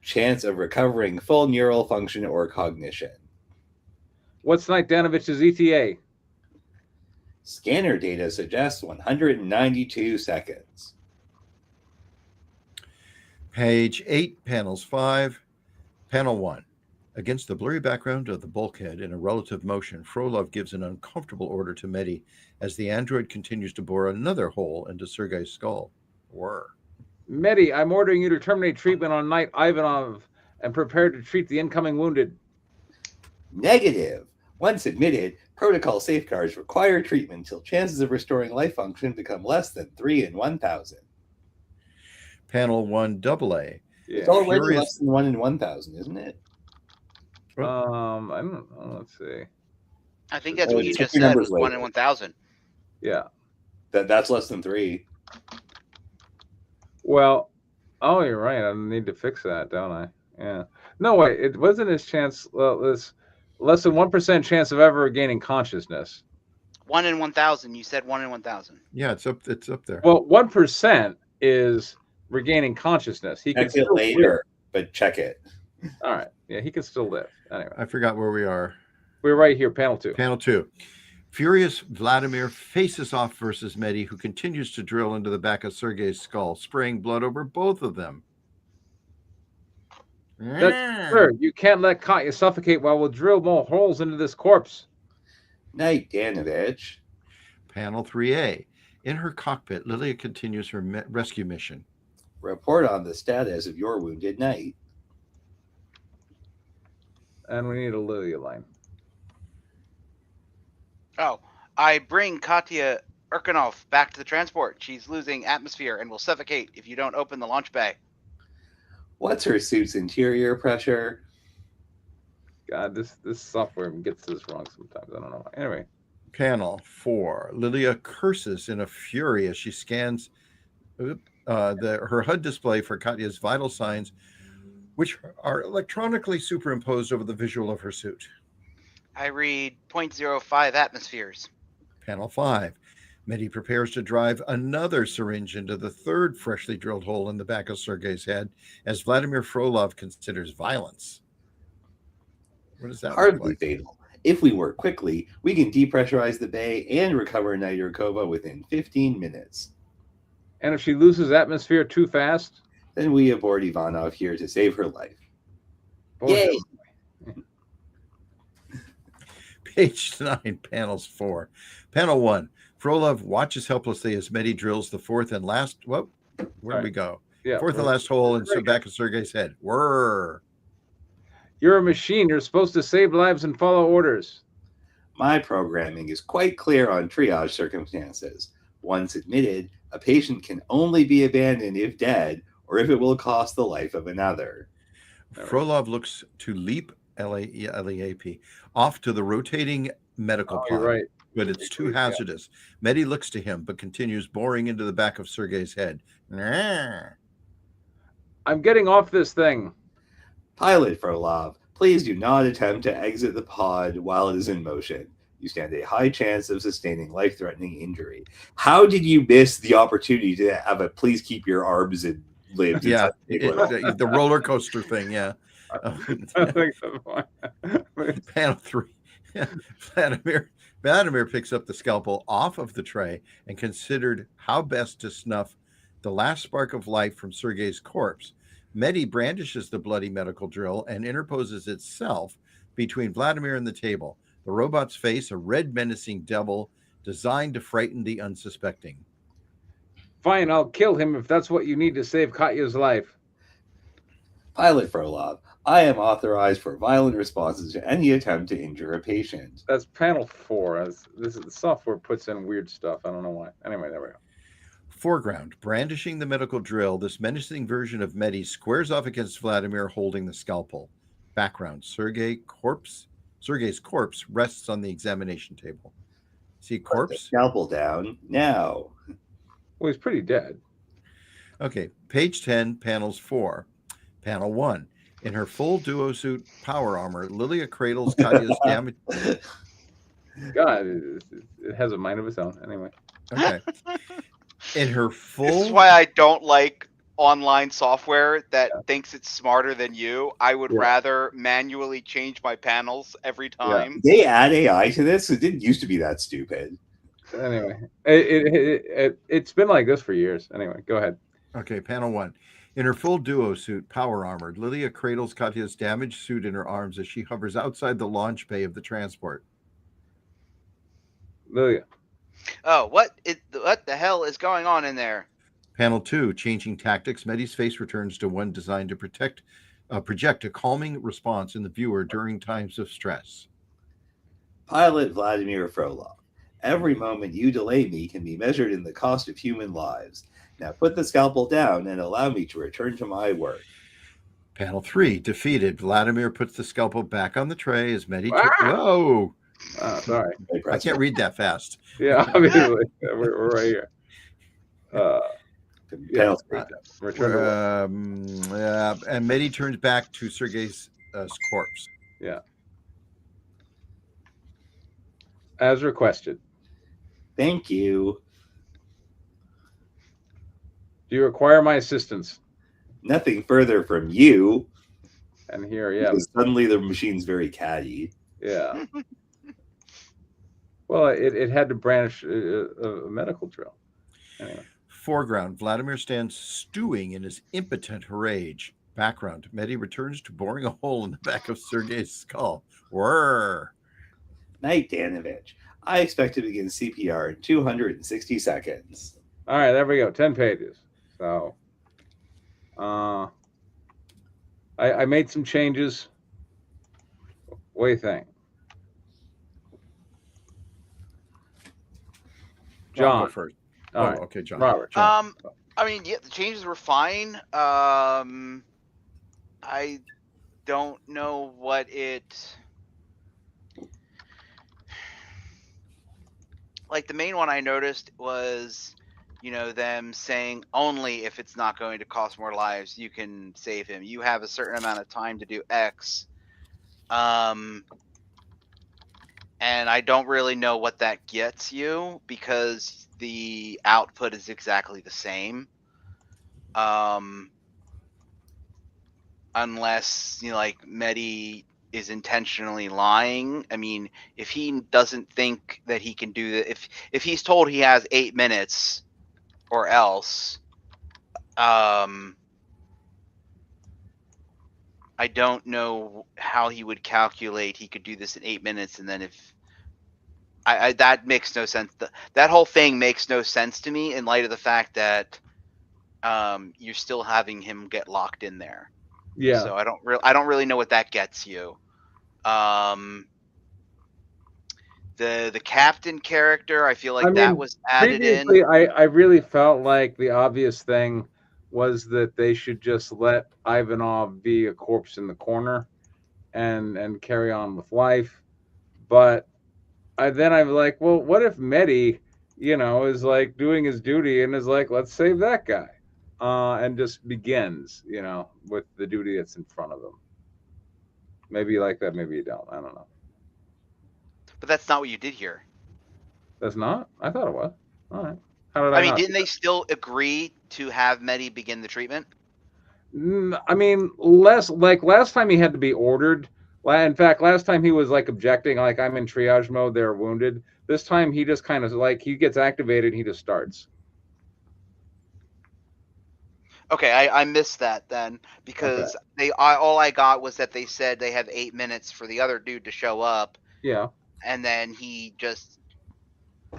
chance of recovering full neural function or cognition. What's Najdanovich's ETA? Scanner data suggests 192 seconds. Page 8, panels 5. Panel 1. Against the blurry background of the bulkhead in a relative motion, Frolov gives an uncomfortable order to Medi as the android continues to bore another hole into Sergei's skull. Whir. Medi, I'm ordering you to terminate treatment on Knight Ivanov and prepare to treat the incoming wounded. Negative. Once admitted, protocol safeguards require treatment until chances of restoring life function become less than 3 in 1,000. Panel 1, AA. Yeah. It's already Furious- less than 1 in 1,000, isn't it? I don't know. Let's see. I think that's Oh, what you check just your said. numbers Was 1 later. in 1,000. Yeah. That's less than 3. Well, oh, you're right. I need to fix that, don't I? Yeah. No, wait. It wasn't his chance. This less than 1% chance of ever gaining consciousness. 1 in 1,000. You said 1 in 1,000. Yeah, it's up there. Well, 1% is regaining consciousness. He can Check it still later, but check it. live. All right. Yeah, he can still live. Anyway, I forgot where we are. we're right here, panel 2. Panel 2. Furious Vladimir faces off versus Medi, who continues to drill into the back of Sergei's skull, spraying blood over both of them. Sir, you can't let Katya suffocate while we'll drill more holes into this corpse. Night, Danovich. Panel 3A. In her cockpit, Lilia continues her rescue mission. Report on the status of your wounded knight. And we need a Lilia line. Oh, I bring Katya Urkanov back to the transport. She's losing atmosphere and will suffocate if you don't open the launch bay. What's her suit's interior pressure? God, this software gets this wrong sometimes. I don't know. Anyway, Panel 4. Lilia curses in a fury as she scans her HUD display for Katya's vital signs, which are electronically superimposed over the visual of her suit. I read 0.05 atmospheres. Panel 5. Medi prepares to drive another syringe into the third freshly drilled hole in the back of Sergei's head as Vladimir Frolov considers violence. What does that look Hardly like? fatal. If we work quickly, we can depressurize the bay and recover Nitrokova within 15 minutes. and if she loses atmosphere too fast, Then we aboard Ivanov here to save her life. bullshit. Yay! Page 9, panels 4. Panel 1. Frolov watches helplessly as Medi drills the fourth and last. Where do we go? Yeah, Fourth and last hole in the back of Sergei's head. Whir. You're a machine. You're supposed to save lives and follow orders. My programming is quite clear on triage circumstances. Once admitted, a patient can only be abandoned if dead or if it will cost the life of another. Frolov looks to leap LEAP off to the rotating medical Oh, pod, you're right. but it's too hazardous. Medi looks to him, but continues boring into the back of Sergei's head. Nah. I'm getting off this thing. Pilot Frolov, please do not attempt to exit the pod while it is in motion. You stand a high chance of sustaining life-threatening injury. How did you miss the opportunity to have a please keep your arms and limbs? Yeah, inside the roller coaster thing, yeah. I think so. Panel 3. Vladimir picks up the scalpel off of the tray and considered how best to snuff the last spark of life from Sergei's corpse. Medi brandishes the bloody medical drill and interposes itself between Vladimir and the table. The robot's face, a red menacing devil designed to frighten the unsuspecting. Fine, I'll kill him if that's what you need to save Katya's life. Pilot Frolov, I am authorized for violent responses to any attempt to injure a patient. That's panel 4. This is the software puts in weird stuff. I don't know why. Anyway, there we go. Foreground, brandishing the medical drill, this menacing version of Medi squares off against Vladimir holding the scalpel. Background, Sergei's corpse rests on the examination table. See Put the corpse? scalpel down now. Well, he's pretty dead. Okay, page 10, panels 4. Panel 1. In her full duo suit power armor, Lilia cradles Katya's damaged. God, it has a mind of its own. Anyway. Okay. In her full. This is why I don't like online software that thinks it's smarter than you. I would rather manually change my panels every time. They add AI to this? It didn't used to be that stupid. Anyway, it's been like this for years. Anyway, go ahead. Okay, panel 1. In her full duo suit, power armored, Lilia cradles Katya's damaged suit in her arms as she hovers outside the launch bay of the transport. Lilia. Oh, what the hell is going on in there? Panel 2, changing tactics, Medi's face returns to one designed to project a calming response in the viewer during times of stress. Pilot Vladimir Frolov, every moment you delay me can be measured in the cost of human lives. Now put the scalpel down and allow me to return to my work. Panel 3, defeated, Vladimir puts the scalpel back on the tray as Medi... Whoa! Sorry. I can't read that fast. Yeah, obviously. We're right here. Panel 3. And Medi turns back to Sergei's corpse. Yeah. As requested. Thank you. Do you require my assistance? Nothing further from you. And here, yeah. Because suddenly the machine's very catty. Yeah. Well, it had to brandish a medical drill. Anyway. Foreground, Vladimir stands stewing in his impotent rage. Background, Medi returns to boring a hole in the back of Sergei's skull. Whirr. Night, Danovich. I expect to begin CPR in 260 seconds. All right, there we go. 10 pages. So, I made some changes. What do you think? John. First. All right. Okay, John. Robert. John. I mean, yeah, the changes were fine. I don't know what it... Like, the main one I noticed was, them saying only if it's not going to cost more lives, you can save him. You have a certain amount of time to do X. And I don't really know what that gets you because the output is exactly the same. Unless, Medi is intentionally lying. I mean, if he doesn't think that he can do that, if he's told he has 8 minutes or else, I don't know how he would calculate he could do this in 8 minutes. And then if that makes no sense. That whole thing makes no sense to me in light of the fact that you're still having him get locked in there. Yeah. So I don't really know what that gets you. The captain character, I feel like that was added in. I really felt like the obvious thing was that they should just let Ivanov be a corpse in the corner and carry on with life. But then I'm like, well, what if Medi, is like doing his duty and is like, let's save that guy. And just begins, with the duty that's in front of him. Maybe you like that, maybe you don't. I don't know. But that's not what you did here. That's not? I thought it was. All right. How did I mean, didn't they still agree to have Medi begin the treatment? I mean, last time he had to be ordered, Well, in fact, last time he was like objecting, like I'm in triage mode, they're wounded. This time he just kind of like he gets activated, he just starts. Okay, I missed that then because all I got was that they said they have 8 minutes for the other dude to show up, Yeah. and then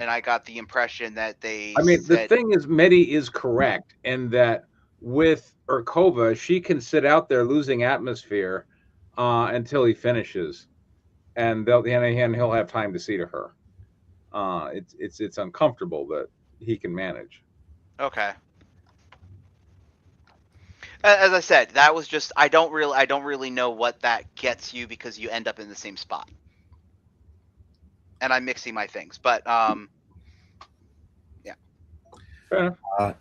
and I got the impression that they I mean, the said, thing is, Medi is correct in that with Urkova, she can sit out there losing atmosphere until he finishes, and he'll have time to see to her. It's uncomfortable, but he can manage. okay. As I said, that was just I don't really know what that gets you because you end up in the same spot. And I'm mixing my things, but yeah. Fair enough.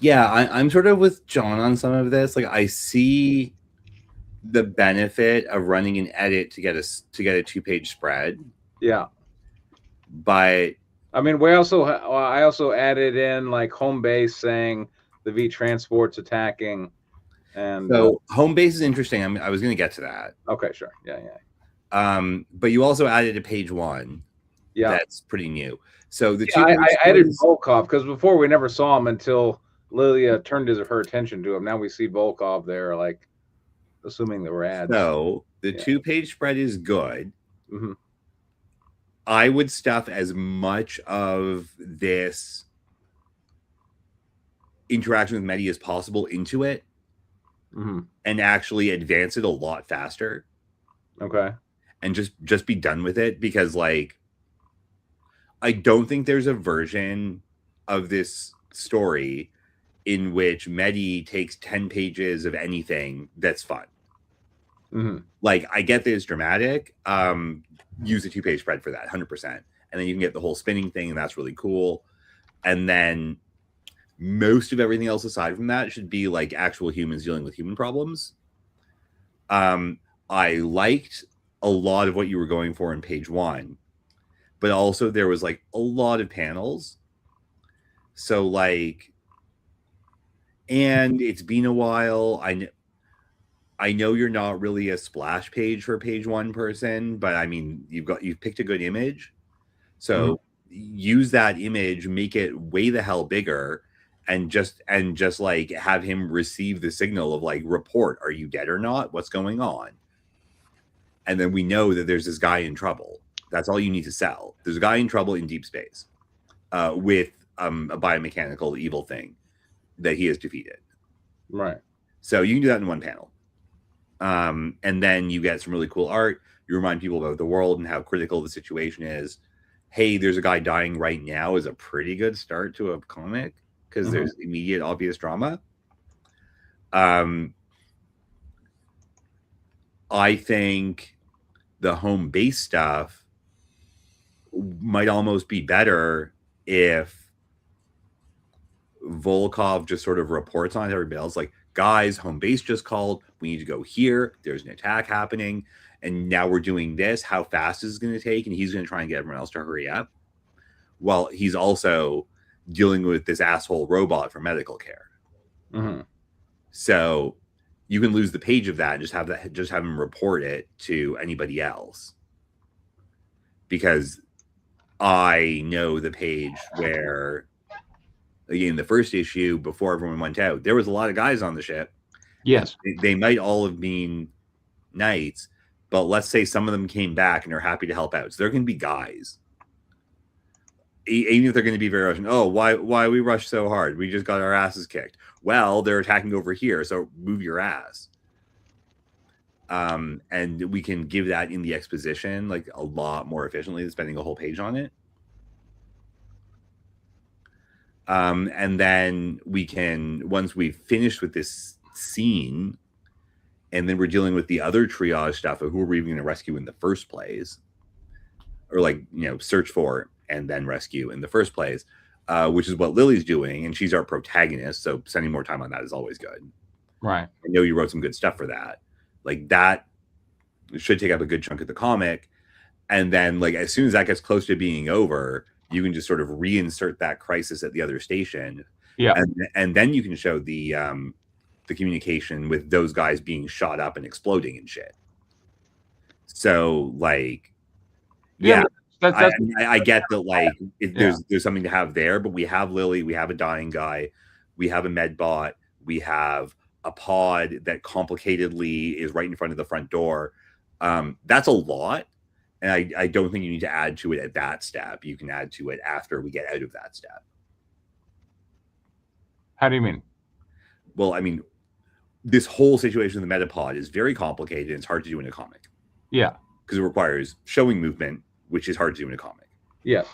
Yeah, I'm sort of with John on some of this. Like, I see the benefit of running an edit to get a 2-page spread, Yeah. but I mean, I also added in like home base saying the V transport's attacking, and so home base is interesting. I was going to get to that. okay, sure, yeah. But you also added a page 1. Yeah, that's pretty new. So the I added Volkov because before we never saw him until Lilia turned her attention to him. Now we see Volkov there, like assuming there were ads. So the 2-page spread is good. Mm-hmm. I would stuff as much of this interaction with Medi as possible into it, and actually advance it a lot faster. Okay. And just be done with it, because like I don't think there's a version of this story in which Medi takes 10 pages of anything that's fun. Mm-hmm. Like, I get that it's dramatic. Use a 2-page spread for that, 100%. And then you can get the whole spinning thing, and that's really cool. And then most of everything else aside from that should be like actual humans dealing with human problems. I liked a lot of what you were going for in page 1, but also there was like a lot of panels. So like, and it's been a while. I know you're not really a splash page for page 1 person, but I mean, you've picked a good image. So use that image, make it way the hell bigger, and just like have him receive the signal of like, report, are you dead or not? What's going on? And then we know that there's this guy in trouble. That's all you need to sell. There's a guy in trouble in deep space with a biomechanical evil thing that he has defeated. Right. So you can do that in one panel. And then you get some really cool art. You remind people about the world and how critical the situation is. Hey, there's a guy dying right now is a pretty good start to a comic, because there's immediate obvious drama. I think the home base stuff might almost be better if Volkov just sort of reports on everybody else, like, guys, home base just called, we need to go here, there's an attack happening, and now we're doing this, how fast is it going to take? And he's going to try and get everyone else to hurry up, while he's also dealing with this asshole robot for medical care. So you can lose the page of that and just have him report it to anybody else, because I know the page where, again, the first issue, before everyone went out, there was a lot of guys on the ship. Yes. They might all have been knights, but let's say some of them came back and are happy to help out. So they're going to be guys. Even if they're going to be very Russian. Oh, why we rushed so hard? We just got our asses kicked. Well, they're attacking over here, so move your ass. And we can give that in the exposition like a lot more efficiently than spending a whole page on it. And then we can, once we've finished with this scene, and then we're dealing with the other triage stuff of who are we even going to rescue in the first place, or like, search for and then rescue in the first place, which is what Lily's doing, and she's our protagonist, so spending more time on that is always good. Right. I know you wrote some good stuff for that. Like, that should take up a good chunk of the comic, and then like as soon as that gets close to being over, you can just sort of reinsert that crisis at the other station. Yeah. And then you can show the communication with those guys being shot up and exploding and shit. So like, Yeah, yeah, that's I get that, like, Yeah. there's something to have there, but we have Lily, we have a dying guy, we have a med bot, we have a pod that complicatedly is right in front of the front door. That's a lot, and I don't think you need to add to it at that step. You can add to it after we get out of that step. How do you mean? Well, I mean, this whole situation in the metapod is very complicated, and it's hard to do in a comic. Yeah. Because it requires showing movement, which is hard to do in a comic. Yes.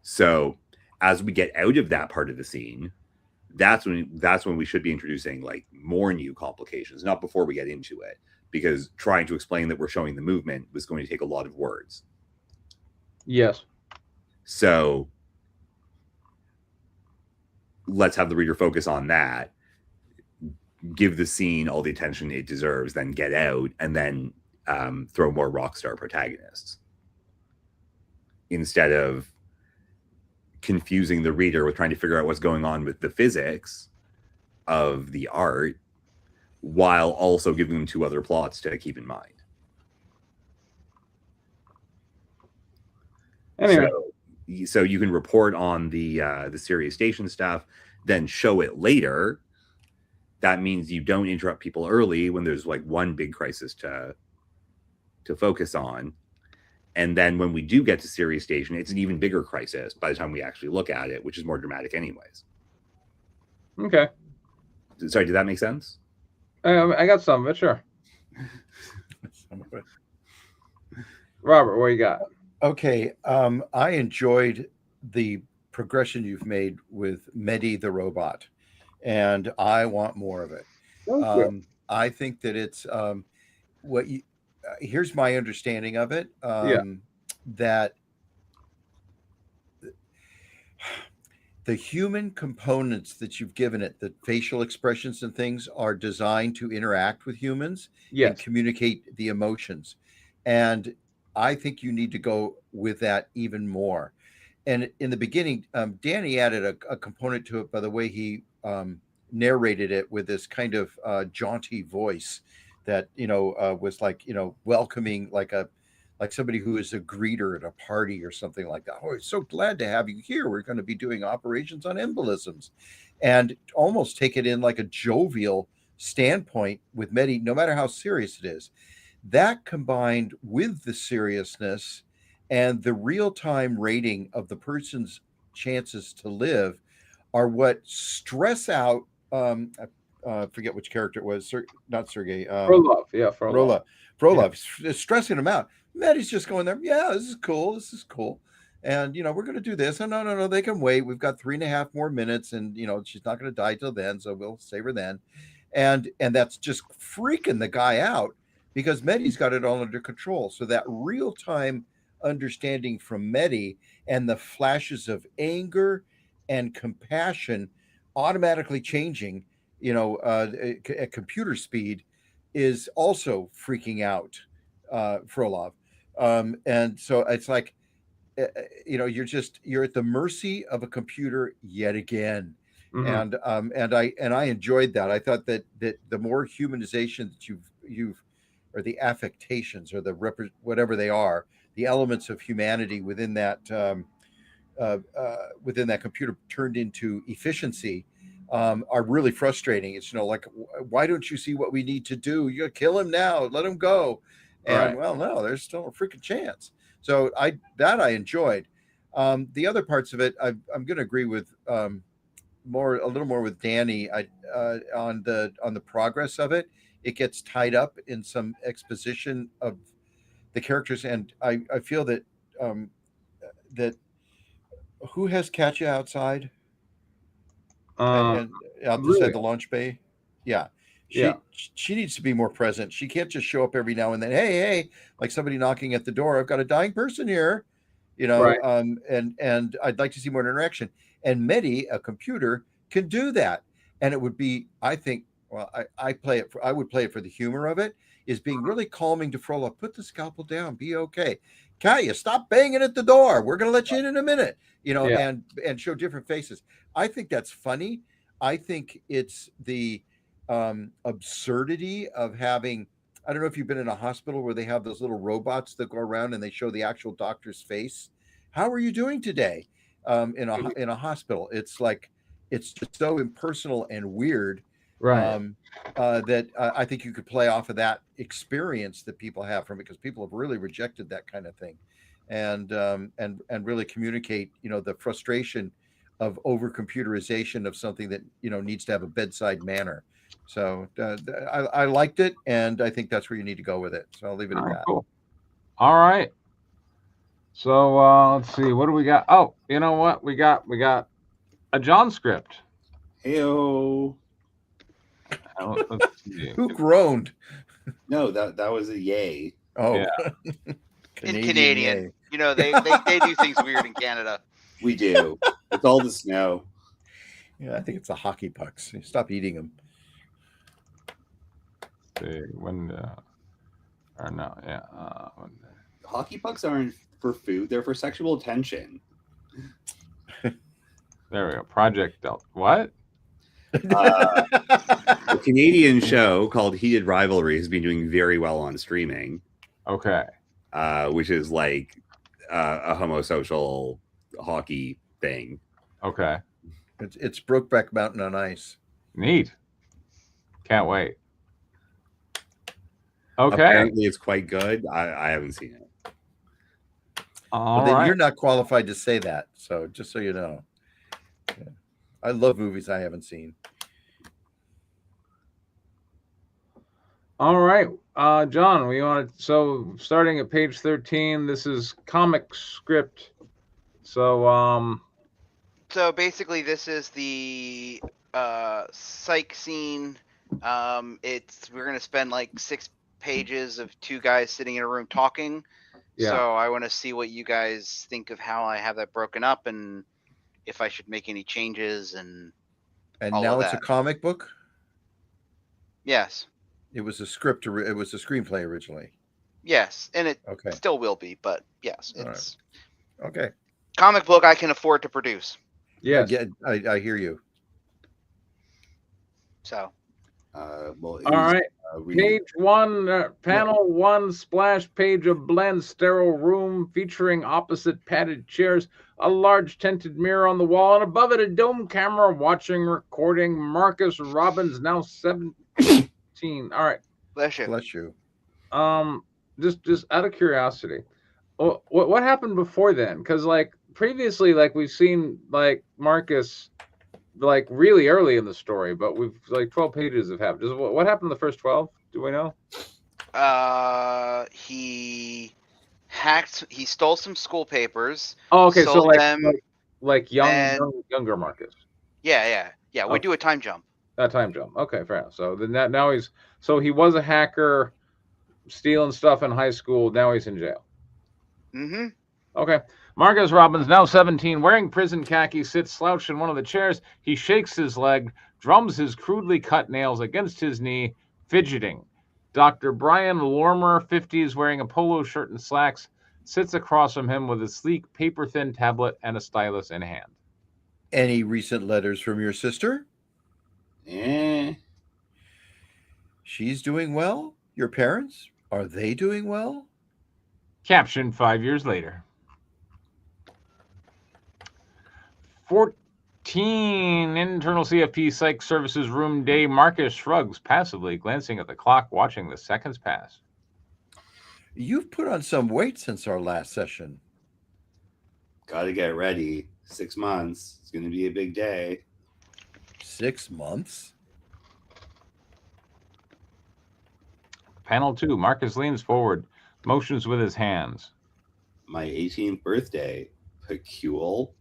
So as we get out of that part of the scene, that's when we should be introducing like more new complications, not before we get into it, because trying to explain that we're showing the movement was going to take a lot of words. Yes. So let's have the reader focus on that, give the scene all the attention it deserves, then get out, and then throw more rock star protagonists instead of confusing the reader with trying to figure out what's going on with the physics of the art while also giving them two other plots to keep in mind. Anyway. So you can report on the Sirius station stuff, then show it later. That means you don't interrupt people early when there's like one big crisis to focus on. And then when we do get to Sirius Station, it's an even bigger crisis by the time we actually look at it, which is more dramatic anyways. Okay. Sorry, did that make sense? I got some of it, sure. Robert, what you got? Okay. I enjoyed the progression you've made with Medi the robot, and I want more of it. Thank you. I think that it's what you. Here's my understanding of it. That the human components that you've given it, the facial expressions and things, are designed to interact with humans and Yes. communicate the emotions. And I think you need to go with that even more. And in the beginning, Danny added a component to it by the way he narrated it with this kind of jaunty voice that was like welcoming, like somebody who is a greeter at a party or something like that. Oh, so glad to have you here. We're going to be doing operations on embolisms, and almost take it in like a jovial standpoint with Medi, no matter how serious it is. That combined with the seriousness and the real-time rating of the person's chances to live are what stress out. I forget which character it was. Not Sergey. Frolov. Yeah, Frolov. Frolov is stressing him out. Maddie's just going there. Yeah, this is cool. This is cool. And we're going to do this. And no, they can wait. We've got 3.5 more minutes, and she's not going to die till then, so we'll save her then. And that's just freaking the guy out because Medi's got it all under control. So that real time understanding from Medi and the flashes of anger and compassion automatically changing, at computer speed, is also freaking out Frolov. And so it's like, you're at the mercy of a computer yet again. Mhm. And I enjoyed that. I thought that the more humanization that you've or the affectations or the whatever they are, the elements of humanity within that computer turned into efficiency are really frustrating. It's like, why don't you see what we need to do? You gotta kill him now, let him go. And Right. well, no, there's still a freaking chance. So I enjoyed. The other parts of it, I'm going to agree with a little more with Danny. On the progress of it. It gets tied up in some exposition of the characters, and I feel that that who has Katya outside and out the really? side the launch bay. Yeah. She needs to be more present. She can't just show up every now and then. Hey, like somebody knocking at the door. I've got a dying person here, Right. and I'd like to see more interaction. And Medi, a computer, can do that. And it would be, I think, well, I would play it for the humor of it, is being really calming to Frolov. Put the scalpel down, be okay. Katya, stop banging at the door. We're gonna let you in a minute, Yeah. and show different faces. I think that's funny. I think it's the absurdity of having I don't know if you've been in a hospital where they have those little robots that go around and they show the actual doctor's face. How are you doing today? In a hospital, it's like it's just so impersonal and weird. Right. That I think you could play off of that experience that people have from it, because people have really rejected that kind of thing, and really communicate, the frustration of over computerization of something that needs to have a bedside manner. So I liked it, and I think that's where you need to go with it. So I'll leave it All at right, that. cool. All right. So let's see. What do we got? Oh, you know what? We got a John script. Heyo. Let's see. Who groaned? No, that was a yay. Oh, Yeah. In Canadian, yay. they do things weird in Canada. We do. It's all the snow. Yeah, I think it's the hockey pucks. Stop eating them. See, when or no, yeah. Hockey pucks aren't for food; they're for sexual attention. There we go. Project Delta. What? A Canadian show called Heated Rivalry has been doing very well on streaming. Okay. Which is like a homosocial hockey thing. Okay. It's Brokeback Mountain on ice. Neat. Can't wait. Okay. Apparently, it's quite good. I haven't seen it. All Well, then right. you're not qualified to say that. So just so you know, yeah. I love movies I haven't seen. All right, John, we want to. So starting at page 13, this is comic script. So So basically, this is the psych scene. We're gonna spend like 6 pages of 2 guys sitting in a room talking. Yeah. So I want to see what you guys think of how I have that broken up, and if I should make any changes. And all now of it's a that. comic book. yes, It was a script. It was a screenplay originally. yes, and it Okay. still will be, but yes, All right. it's Okay. comic book I can afford to produce. yes. I hear you. So Well, All right. read Page 1, panel 1, splash page of bland, sterile room featuring opposite padded chairs, a large tinted mirror on the wall, and above it a dome camera watching, recording. Marcus Robbins, now 17. All right. bless you. Bless you. Just out of curiosity, what happened before then? Because like previously, like we've seen like Marcus like really early in the story, but we've like 12 pages of happened. What happened in the first 12? Do we know? He stole some school papers. Oh, okay. So sold like them, like and- younger Marcus. Yeah. We Okay. do a time jump. That time jump. Okay, fair enough. So then now he was a hacker, stealing stuff in high school. Now he's in jail. Mm-hmm. Okay. Marcus Robbins, now 17, wearing prison khaki, sits slouched in one of the chairs. He shakes his leg, drums his crudely cut nails against his knee, fidgeting. Dr. Brian Lormer, 50s, wearing a polo shirt and slacks, sits across from him with a sleek, paper-thin tablet and a stylus in hand. Any recent letters from your sister? She's doing well. Your parents, are they doing well? Caption 5 years later. 14 internal CFP Psych Services room day. Marcus shrugs passively, glancing at the clock, watching the seconds pass. You've put on some weight since our last session. Gotta get ready. 6 months. It's gonna be a big day. 6 months? Panel 2. Marcus leans forward, motions with his hands. My 18th birthday. Pecule.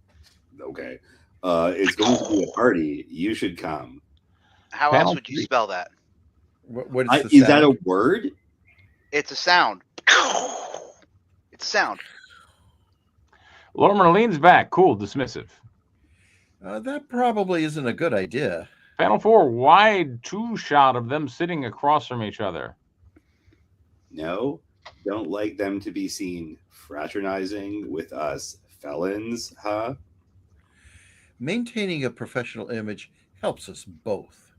Okay. It's going to be a party. You should come. How Panel else would you 3. spell that? What is the Is that a sound? word? It's a sound. It's a sound. Lormer leans back, cool, dismissive. That probably isn't a good idea. Panel 4. Wide two-shot of them sitting across from each other. No. Don't like them to be seen fraternizing with us felons, huh? Maintaining a professional image helps us both.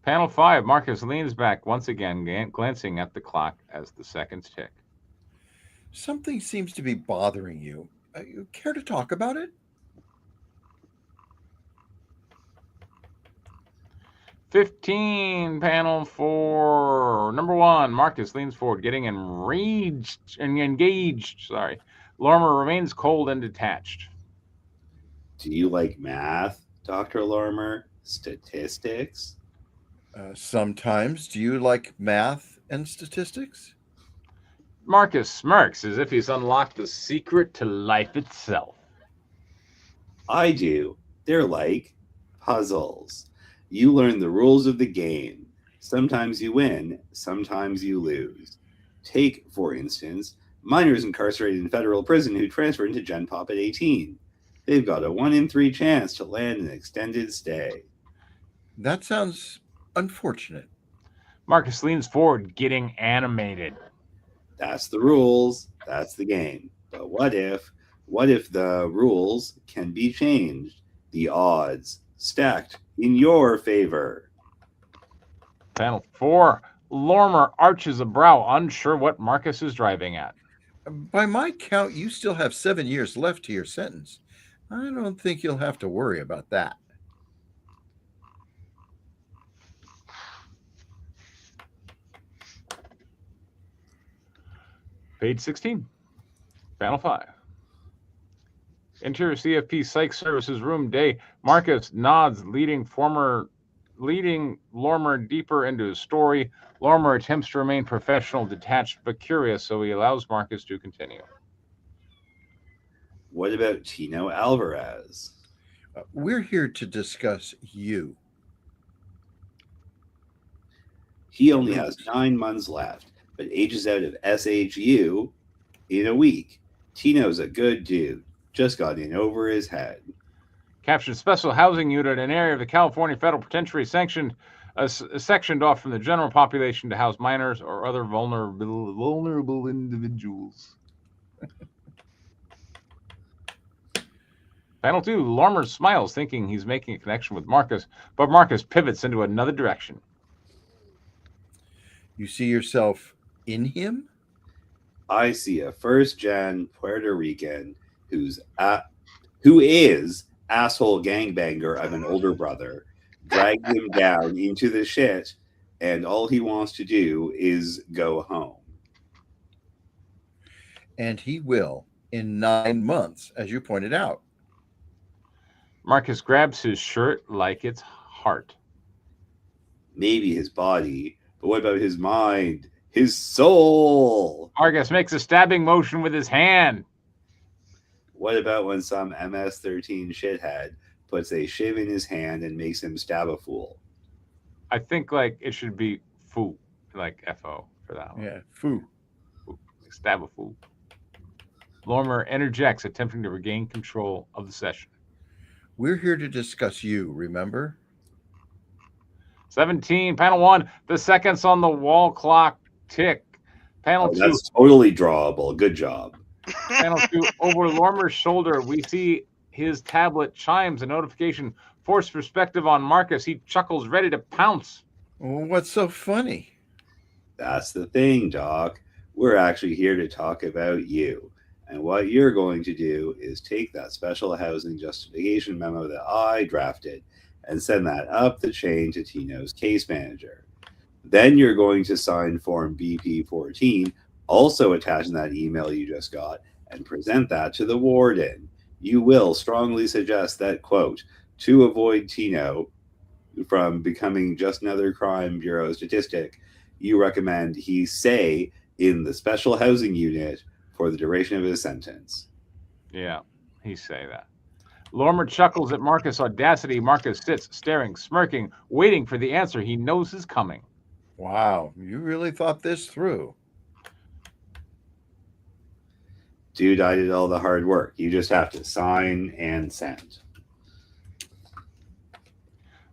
Panel 5, Marcus leans back once again, glancing at the clock as the seconds tick. Something seems to be bothering you. You care to talk about it? 15, panel 4. Number 1, Marcus leans forward, getting engaged. Sorry. Lormer remains cold and detached. Do you like math, Dr. Lormer? Statistics? Sometimes. Do you like math and statistics? Marcus smirks as if he's unlocked the secret to life itself. I do. They're like puzzles. You learn the rules of the game. Sometimes you win, sometimes you lose. Take, for instance, minors incarcerated in federal prison who transfer into Gen Pop at 18. They've got a 1 in 3 chance to land an extended stay. That sounds unfortunate. Marcus leans forward, getting animated. That's the rules. That's the game. But what if the rules can be changed? The odds stacked in your favor. Panel 4, Lormer arches a brow, unsure what Marcus is driving at. By my count, you still have 7 years left to your sentence. I don't think you'll have to worry about that. Page 16, panel 5. Interior CFP Psych Services room day. Marcus nods, leading Lormer deeper into his story. Lormer attempts to remain professional, detached, but curious, so he allows Marcus to continue. What about Tino Alvarez? We're here to discuss you. He only has 9 months left, but ages out of SHU in a week. Tino's a good dude. Just got in over his head. Captured special housing unit, an area of the California Federal Penitentiary sectioned off from the general population to house minors or other vulnerable individuals. Panel 2, Lormer smiles, thinking he's making a connection with Marcus, but Marcus pivots into another direction. You see yourself in him? I see a first-gen Puerto Rican who is asshole gangbanger of an older brother, dragged him down into the shit, and all he wants to do is go home. And he will in 9 months, as you pointed out. Marcus grabs his shirt like it's heart. Maybe his body, but what about his mind? His soul? Marcus makes a stabbing motion with his hand. What about when some MS-13 shithead puts a shiv in his hand and makes him stab a fool? I think like it should be foo, like F-O for that one. Yeah, foo. Like stab a fool. Lormer interjects, attempting to regain control of the session. We're here to discuss you, remember? 17, panel 1, the seconds on the wall clock tick. Panel 2. That's totally drawable. Good job. Panel 2, over Lormer's shoulder, we see his tablet chimes a notification. Forced perspective on Marcus. He chuckles, ready to pounce. Well, what's so funny? That's the thing, Doc. We're actually here to talk about you. And what you're going to do is take that special housing justification memo that I drafted and send that up the chain to Tino's case manager. Then you're going to sign Form BP14, also attaching that email you just got, and present that to the warden. You will strongly suggest that, quote, to avoid Tino from becoming just another crime bureau statistic, you recommend he stay in the special housing unit for the duration of his sentence. Yeah, he say that. Lormer chuckles at Marcus' audacity. Marcus sits, staring, smirking, waiting for the answer he knows is coming. Wow, you really thought this through. Dude, I did all the hard work. You just have to sign and send.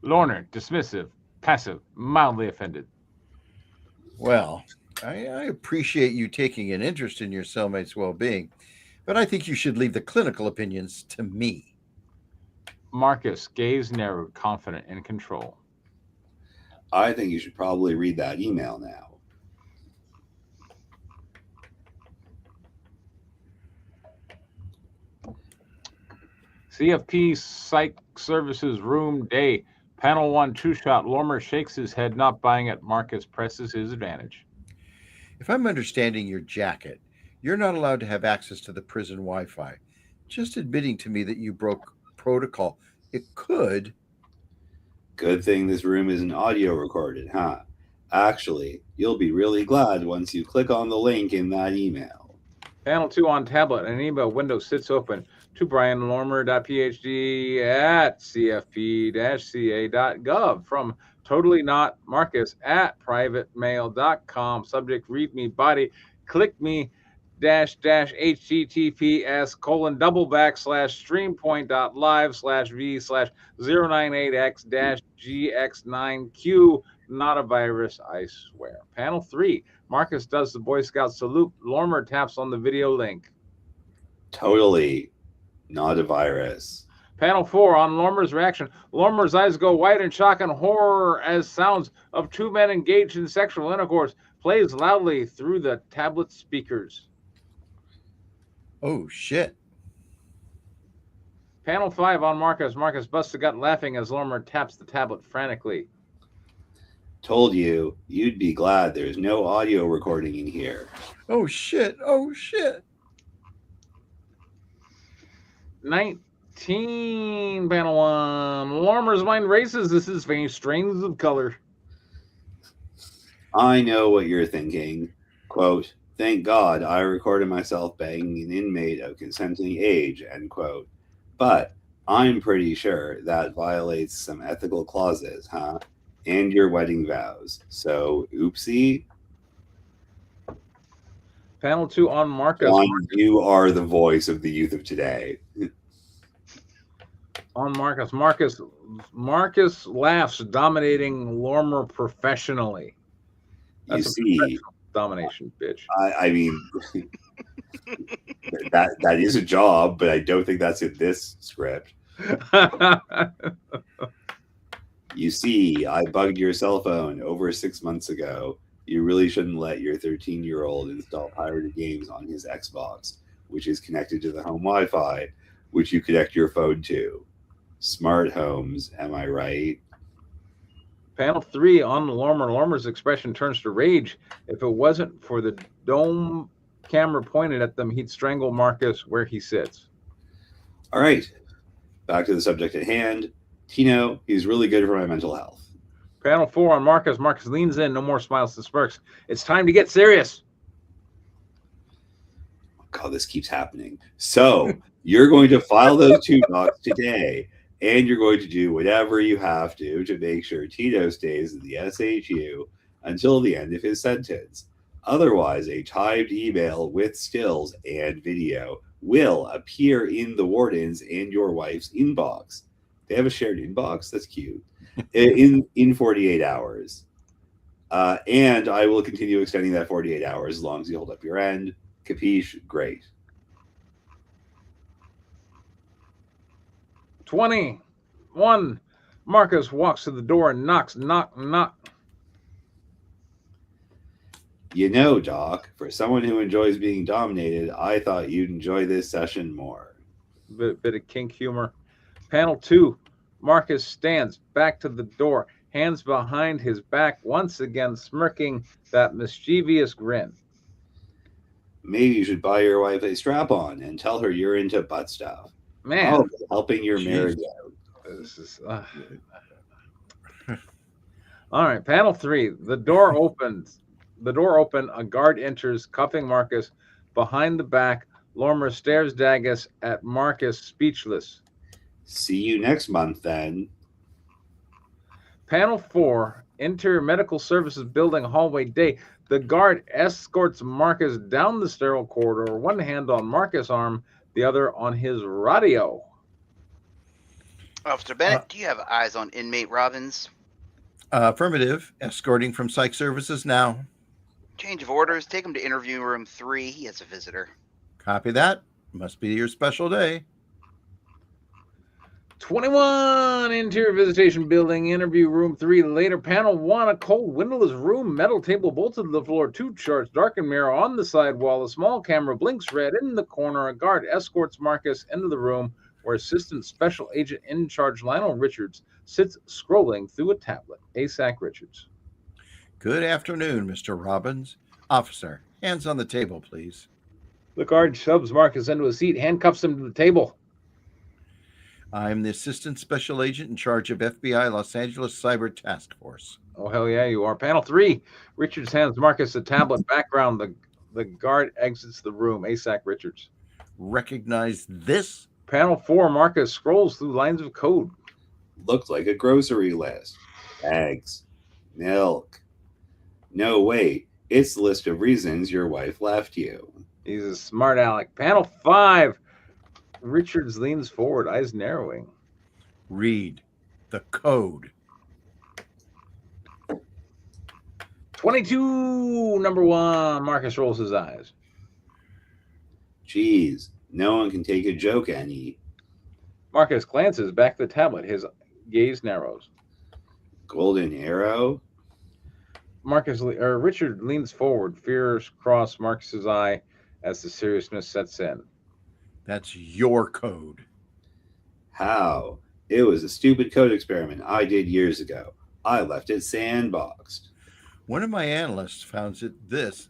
Lorner, dismissive, passive, mildly offended. Well, I appreciate you taking an interest in your cellmate's well-being, but I think you should leave the clinical opinions to me. Marcus, gaze narrowed, confident, in control. I think you should probably read that email now. CFP Psych Services Room Day. Panel 1, two-shot. Lormer shakes his head, not buying it. Marcus presses his advantage. If I'm understanding your jacket, you're not allowed to have access to the prison Wi-Fi. Just admitting to me that you broke protocol. It could. Good thing this room isn't audio recorded, huh? Actually, you'll be really glad once you click on the link in that email. Panel 2 on tablet. An email window sits open to brianlormer.phd@cfp-ca.gov from Totally Not Marcus at privatemail.com. Subject read me body. Click me https://streampoint.live/v/098x-gx9q. Not a virus, I swear. Panel 3. Marcus does the Boy Scout salute. Lormer taps on the video link. Totally not a virus. Panel 4 on Lormer's reaction. Lormer's eyes go wide in shock and horror as sounds of two men engaged in sexual intercourse plays loudly through the tablet speakers. Oh, shit. Panel 5 on Marcus. Marcus busts a gut laughing as Lormer taps the tablet frantically. Told you, you'd be glad there's no audio recording in here. Oh, shit. Oh, shit. 19, panel 1. Lormer's mind races. This is faint strains of color. I know what you're thinking. Quote, thank God I recorded myself banging an inmate of consenting age, end quote. But I'm pretty sure that violates some ethical clauses, huh? And your wedding vows. So, oopsie. Panel 2 on Marcus. John, you are the voice of the youth of today. On Marcus. Marcus laughs, dominating Lormer professionally. That's You see, domination, bitch. I mean, that is a job, but I don't think that's in this script. You see, I bugged your cell phone over 6 months ago. You really shouldn't let your 13-year-old install pirated games on his Xbox, which is connected to the home Wi-Fi, which you connect your phone to. Smart homes, am I right? Panel 3 on Lormer. Lormer's expression turns to rage. If it wasn't for the dome camera pointed at them, he'd strangle Marcus where he sits. All right, back to the subject at hand. Tino, he's really good for my mental health. Panel 4 on Marcus. Marcus leans in. No more smiles and smirks. It's time to get serious. God, this keeps happening. So you're going to file those 2 docs today, and you're going to do whatever you have to make sure Tito stays in the SHU until the end of his sentence. Otherwise, a typed email with stills and video will appear in the warden's and your wife's inbox. They have a shared inbox? That's cute. In 48 hours. And I will continue extending that 48 hours as long as you hold up your end. Capiche? Great. 21. Marcus walks to the door and knocks. Knock, knock. You know, Doc, for someone who enjoys being dominated, I thought you'd enjoy this session more. Bit of kink humor. Panel 2. Marcus stands back to the door, hands behind his back, once again smirking that mischievous grin. Maybe you should buy your wife a strap-on and tell her you're into butt stuff. Man. Oh, helping your marriage out. This is, All right, panel 3. The door opens. The door open. A guard enters, cuffing Marcus behind the back. Lormer stares daggers at Marcus, speechless. See you next month, then. Panel 4, Interior Medical Services Building Hallway Day. The guard escorts Marcus down the sterile corridor, one hand on Marcus' arm, the other on his radio. Officer Bennett, do you have eyes on inmate Robbins? Affirmative. Escorting from Psych Services now. Change of orders. Take him to interview room 3. He has a visitor. Copy that. Must be your special day. 21 interior visitation building, interview room 3. Later, panel 1, a cold, windowless room, metal table bolted to the floor, 2 charts, darkened mirror on the side wall, a small camera blinks red in the corner, a guard escorts Marcus into the room where Assistant Special Agent in Charge Lionel Richards sits scrolling through a tablet. ASAC Richards. Good afternoon, Mr. Robbins. Officer, hands on the table, please. The guard shoves Marcus into a seat, handcuffs him to the table. I'm the Assistant Special Agent in charge of FBI Los Angeles Cyber Task Force. Oh, hell yeah, you are. Panel 3, Richards hands Marcus a tablet. Background, the guard exits the room. ASAC Richards. Recognize this? Panel 4, Marcus scrolls through lines of code. Looked like a grocery list. Eggs. Milk. No, wait. It's the list of reasons your wife left you. He's a smart aleck. Panel 5, Richards leans forward, eyes narrowing. Read the code. 22, number 1, Marcus rolls his eyes. Geez, no one can take a joke, Annie. Marcus glances back at the tablet. His gaze narrows. Golden arrow? Richard leans forward, fears cross Marcus's eye as the seriousness sets in. That's your code. How? It was a stupid code experiment I did years ago. I left it sandboxed. One of my analysts found this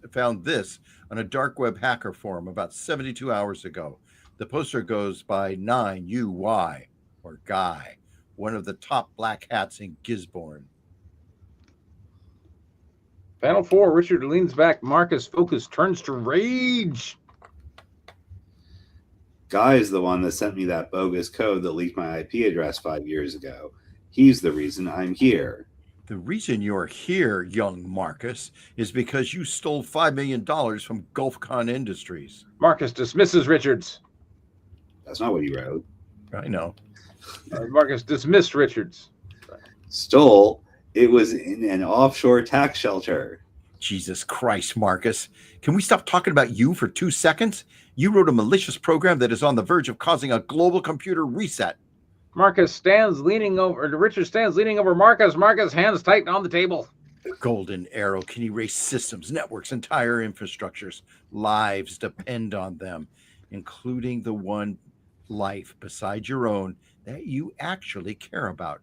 on a dark web hacker forum about 72 hours ago. The poster goes by 9UY, or Guy, one of the top black hats in Gisborne. Panel 4, Richard leans back. Marcus' focus turns to rage. Guy's the one that sent me that bogus code that leaked my IP address 5 years ago. He's the reason I'm here. The reason you're here, young Marcus, is because you stole $5 million from GulfCon Industries. Marcus dismisses Richards. That's not what he wrote. I know. Marcus dismissed Richards. Stole? It was in an offshore tax shelter. Jesus Christ, Marcus. Can we stop talking about you for 2 seconds? You wrote a malicious program that is on the verge of causing a global computer reset. Richard stands leaning over Marcus. Marcus, hands tighten on the table. Golden Arrow can erase systems, networks, entire infrastructures. Lives depend on them, including the one life beside your own that you actually care about.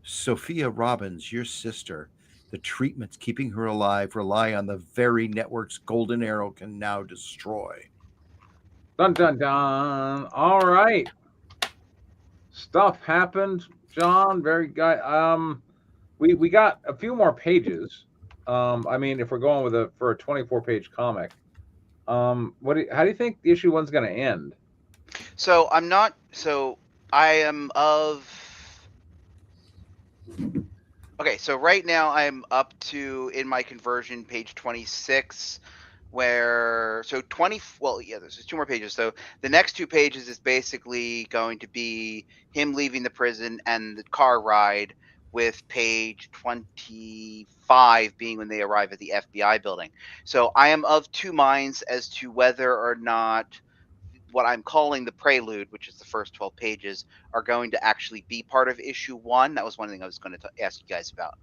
Sophia Robbins, your sister, the treatments keeping her alive rely on the very networks Golden Arrow can now destroy. Dun, dun, dun. All right. Stuff happened, John. Very good. We got a few more pages. I mean, if we're going for a 24-page comic, how do you think the issue 1's going to end? So I am of. Okay, so right now I'm up to, in my conversion, page 26, there's 2 more pages. So the next 2 pages is basically going to be him leaving the prison and the car ride, with page 25 being when they arrive at the FBI building. So I am of 2 minds as to whether or not what I'm calling the prelude, which is the first 12 pages, are going to actually be part of issue 1. That was one thing I was going to ask you guys about.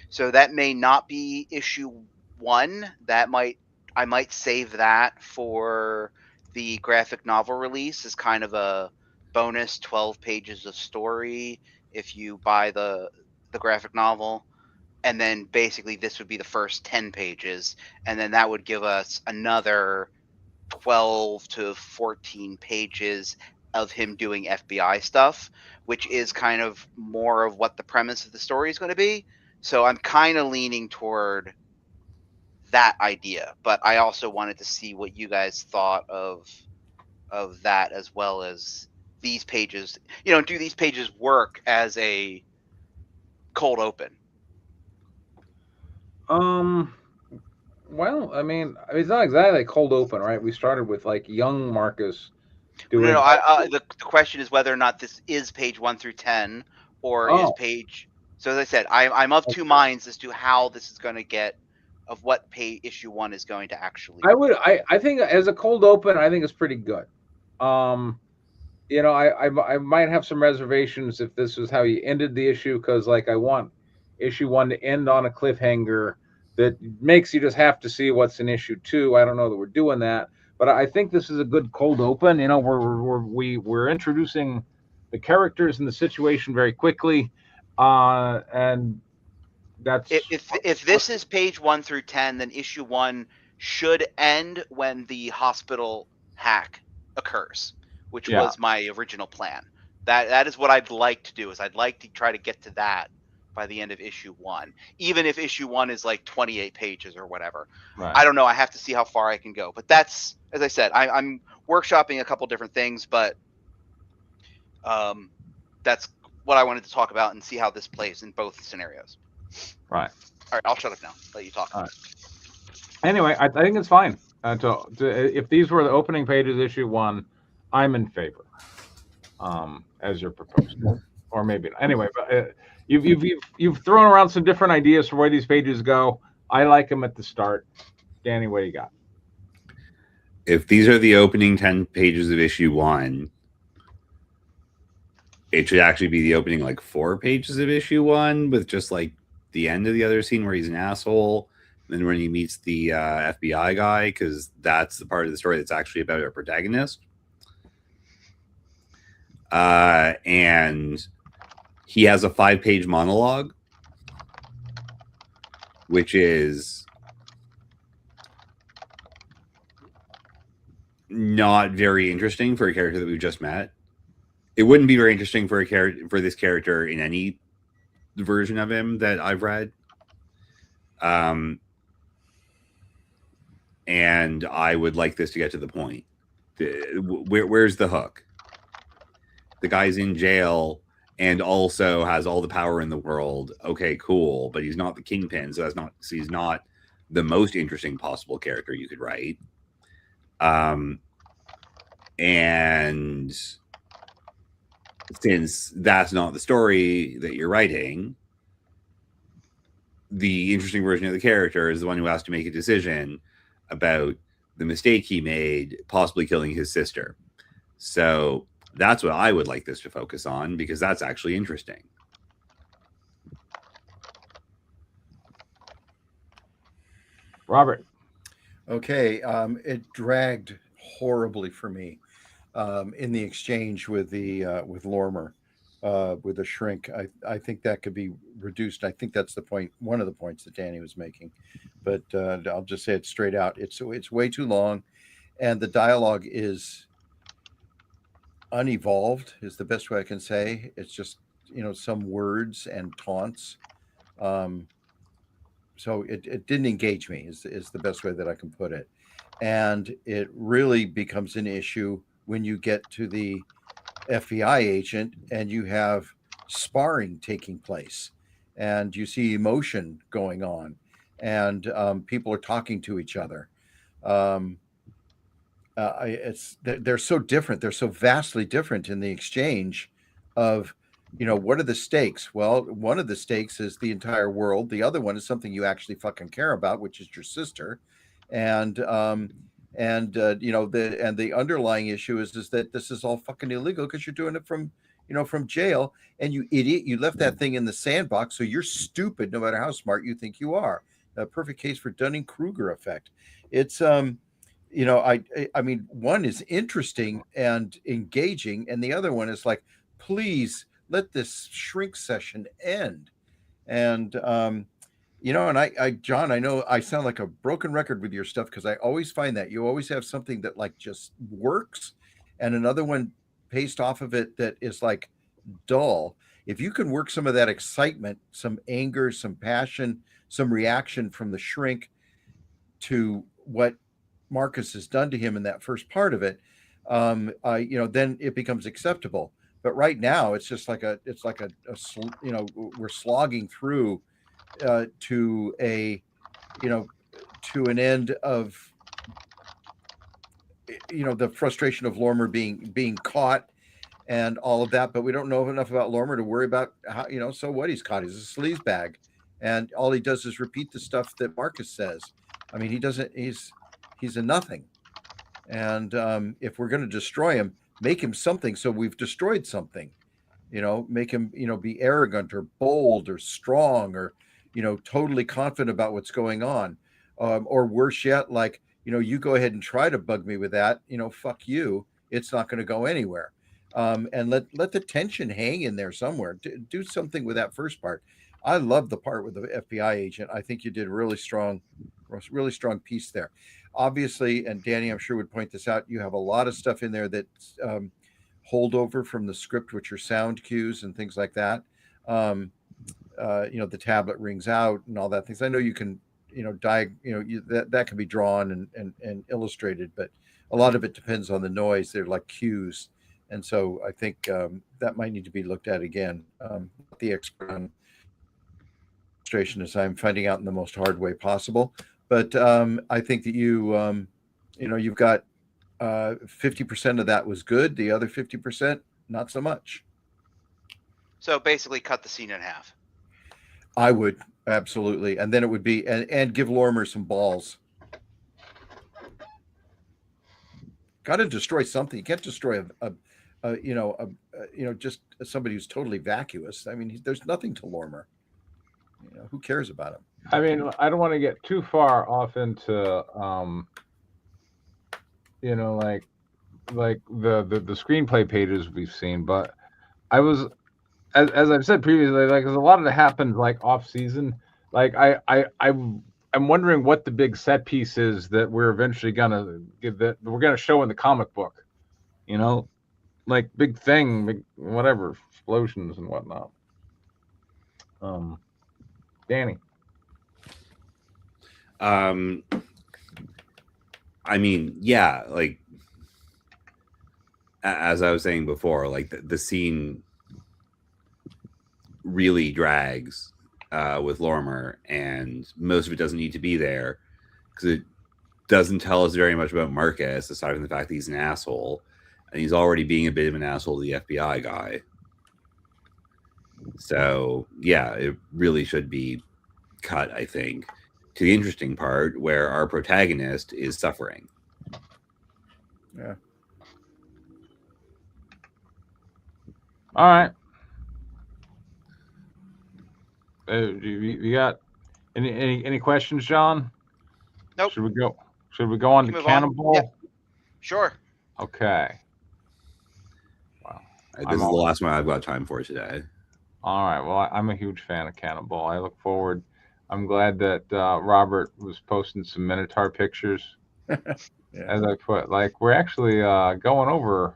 So that may not be issue 1. I might save that for the graphic novel release as kind of a bonus 12 pages of story if you buy the graphic novel. And then basically this would be the first 10 pages. And then that would give us another 12 to 14 pages of him doing FBI stuff, which is kind of more of what the premise of the story is going to be. So I'm kind of leaning toward that idea, but I also wanted to see what you guys thought of that, as well as these pages. Do these pages work as a cold open? Well, I mean, it's not exactly a cold open, right? We started with like young Marcus doing. No, the question is whether or not this is page 1 through 10, or is page. So as I said, I'm of 2 minds as to how this is going to get, of what issue 1 is going to actually. I think as a cold open, I think it's pretty good. I might have some reservations if this was how he ended the issue, because like I want issue 1 to end on a cliffhanger that makes you just have to see what's in issue 2. I don't know that we're doing that, but I think this is a good cold open. We're introducing the characters and the situation very quickly, and that's If this is page 1 through 10, then issue 1 should end when the hospital hack occurs, which was my original plan. That is what I'd like to do. Is I'd like to try to get to that by the end of issue 1, even if issue 1 is like 28 pages or whatever. Right. I don't know. I have to see how far I can go. But that's, as I said, I'm workshopping a couple different things, but that's what I wanted to talk about and see how this plays in both scenarios. Right. All right, I'll shut up now. Let you talk. All right. Anyway, I think it's fine. If these were the opening pages, issue 1, I'm in favor, as you're proposing, or maybe not. Anyway, but you've thrown around some different ideas for where these pages go. I like them at the start. Danny, what do you got? If these are the opening 10 pages of issue 1, it should actually be the opening like 4 pages of issue 1 with just like the end of the other scene where he's an asshole. Then when he meets the FBI guy, because that's the part of the story that's actually about our protagonist. And he has a 5-page monologue, which is not very interesting for a character that we've just met. It wouldn't be very interesting for this character in any version of him that I've read. And I would like this to get to the point. Where's the hook? The guy's in jail and also has all the power in the world. Okay, cool, but he's not the kingpin, so he's not the most interesting possible character you could write. And since that's not the story that you're writing, the interesting version of the character is the one who has to make a decision about the mistake he made, possibly killing his sister. So that's what I would like this to focus on, because that's actually interesting. Robert. Okay, it dragged horribly for me in the exchange with Lormer, with the shrink. I think that could be reduced. I think that's the point, one of the points that Danny was making. But I'll just say it straight out. It's way too long, and the dialogue is unevolved, is the best way I can say. It's just, some words and taunts. So it didn't engage me, is the best way that I can put it. And it really becomes an issue when you get to the FBI agent and you have sparring taking place and you see emotion going on and people are talking to each other. They're so different. They're so vastly different in the exchange of, what are the stakes? Well, one of the stakes is the entire world. The other one is something you actually fucking care about, which is your sister. And the underlying issue is that this is all fucking illegal because you're doing it from jail, and you idiot, you left that thing in the sandbox, so you're stupid no matter how smart you think you are. A perfect case for Dunning-Kruger effect. It's I mean, one is interesting and engaging, and the other one is like, please let this shrink session end. And and I John, I know I sound like a broken record with your stuff, because I always find that you always have something that like just works and another one based off of it that is like dull. If you can work some of that excitement, some anger, some passion, some reaction from the shrink to what Marcus has done to him in that first part of it, then it becomes acceptable. But right now, it's just like we're slogging through to an end of, the frustration of Lormer being caught and all of that. But we don't know enough about Lormer to worry about how, so what, he's caught. He's a sleaze bag, and all he does is repeat the stuff that Marcus says. I mean, he's a nothing. And if we're going to destroy him, make him something. So we've destroyed something. Make him, be arrogant or bold or strong or, totally confident about what's going on. Or worse yet, like, you go ahead and try to bug me with that, fuck you. It's not going to go anywhere. And let the tension hang in there somewhere. Do something with that first part. I love the part with the FBI agent. I think you did a really strong piece there. Obviously, and Danny, I'm sure would point this out, you have a lot of stuff in there that's holdover from the script, which are sound cues and things like that. The tablet rings out and all that things. I know you can, that can be drawn and illustrated, but a lot of it depends on the noise. They're like cues. And so I think that might need to be looked at again. The expert on illustration, as I'm finding out in the most hard way possible. But I think that you've got 50% of that was good. The other 50%, not so much. So basically cut the scene in half. I would, absolutely. And then it would be, and give Lorimer some balls. Got to destroy something. You can't destroy just somebody who's totally vacuous. I mean, there's nothing to Lorimer. Who cares about him? I mean, I don't want to get too far off into, like the screenplay pages we've seen, but I was, as I've said previously, like, because a lot of it happens like off season. Like I'm wondering what the big set piece is that we're eventually gonna give, that we're gonna show in the comic book. Like big thing, big whatever, explosions and whatnot. Danny. I mean, yeah, like as I was saying before, like the scene really drags with Lorimer, and most of it doesn't need to be there because it doesn't tell us very much about Marcus, aside from the fact that he's an asshole, and he's already being a bit of an asshole to the FBI guy. So yeah, it really should be cut, I think, to the interesting part where our protagonist is suffering. Yeah. All right. You got any questions, John? Nope. Should we go on to Cannonball? Yeah. Sure. Okay. Wow. This is the last one I've got time for today. All right. Well, I'm a huge fan of Cannonball. I look forward. I'm glad that Robert was posting some Minotaur pictures. Yeah. As I put, like, we're actually going over.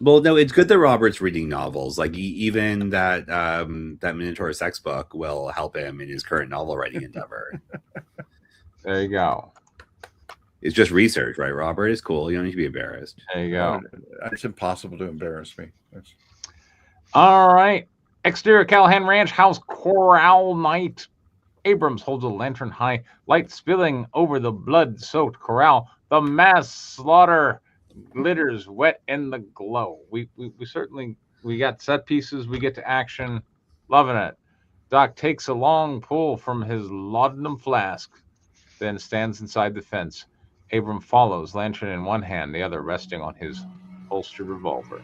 Well, no, it's good that Robert's reading novels. Like even that that Minotaur sex book will help him in his current novel writing endeavor. There you go. It's just research, right, Robert? It's cool. You don't need to be embarrassed. There you go. It's impossible to embarrass me. All right. Exterior Callahan Ranch House Corral Night. Abrams holds a lantern high, light spilling over the blood-soaked corral. The mass slaughter glitters wet in the glow. We certainly got set pieces. We get to action. Loving it. Doc takes a long pull from his laudanum flask, then stands inside the fence. Abram follows, lantern in one hand, the other resting on his holstered revolver.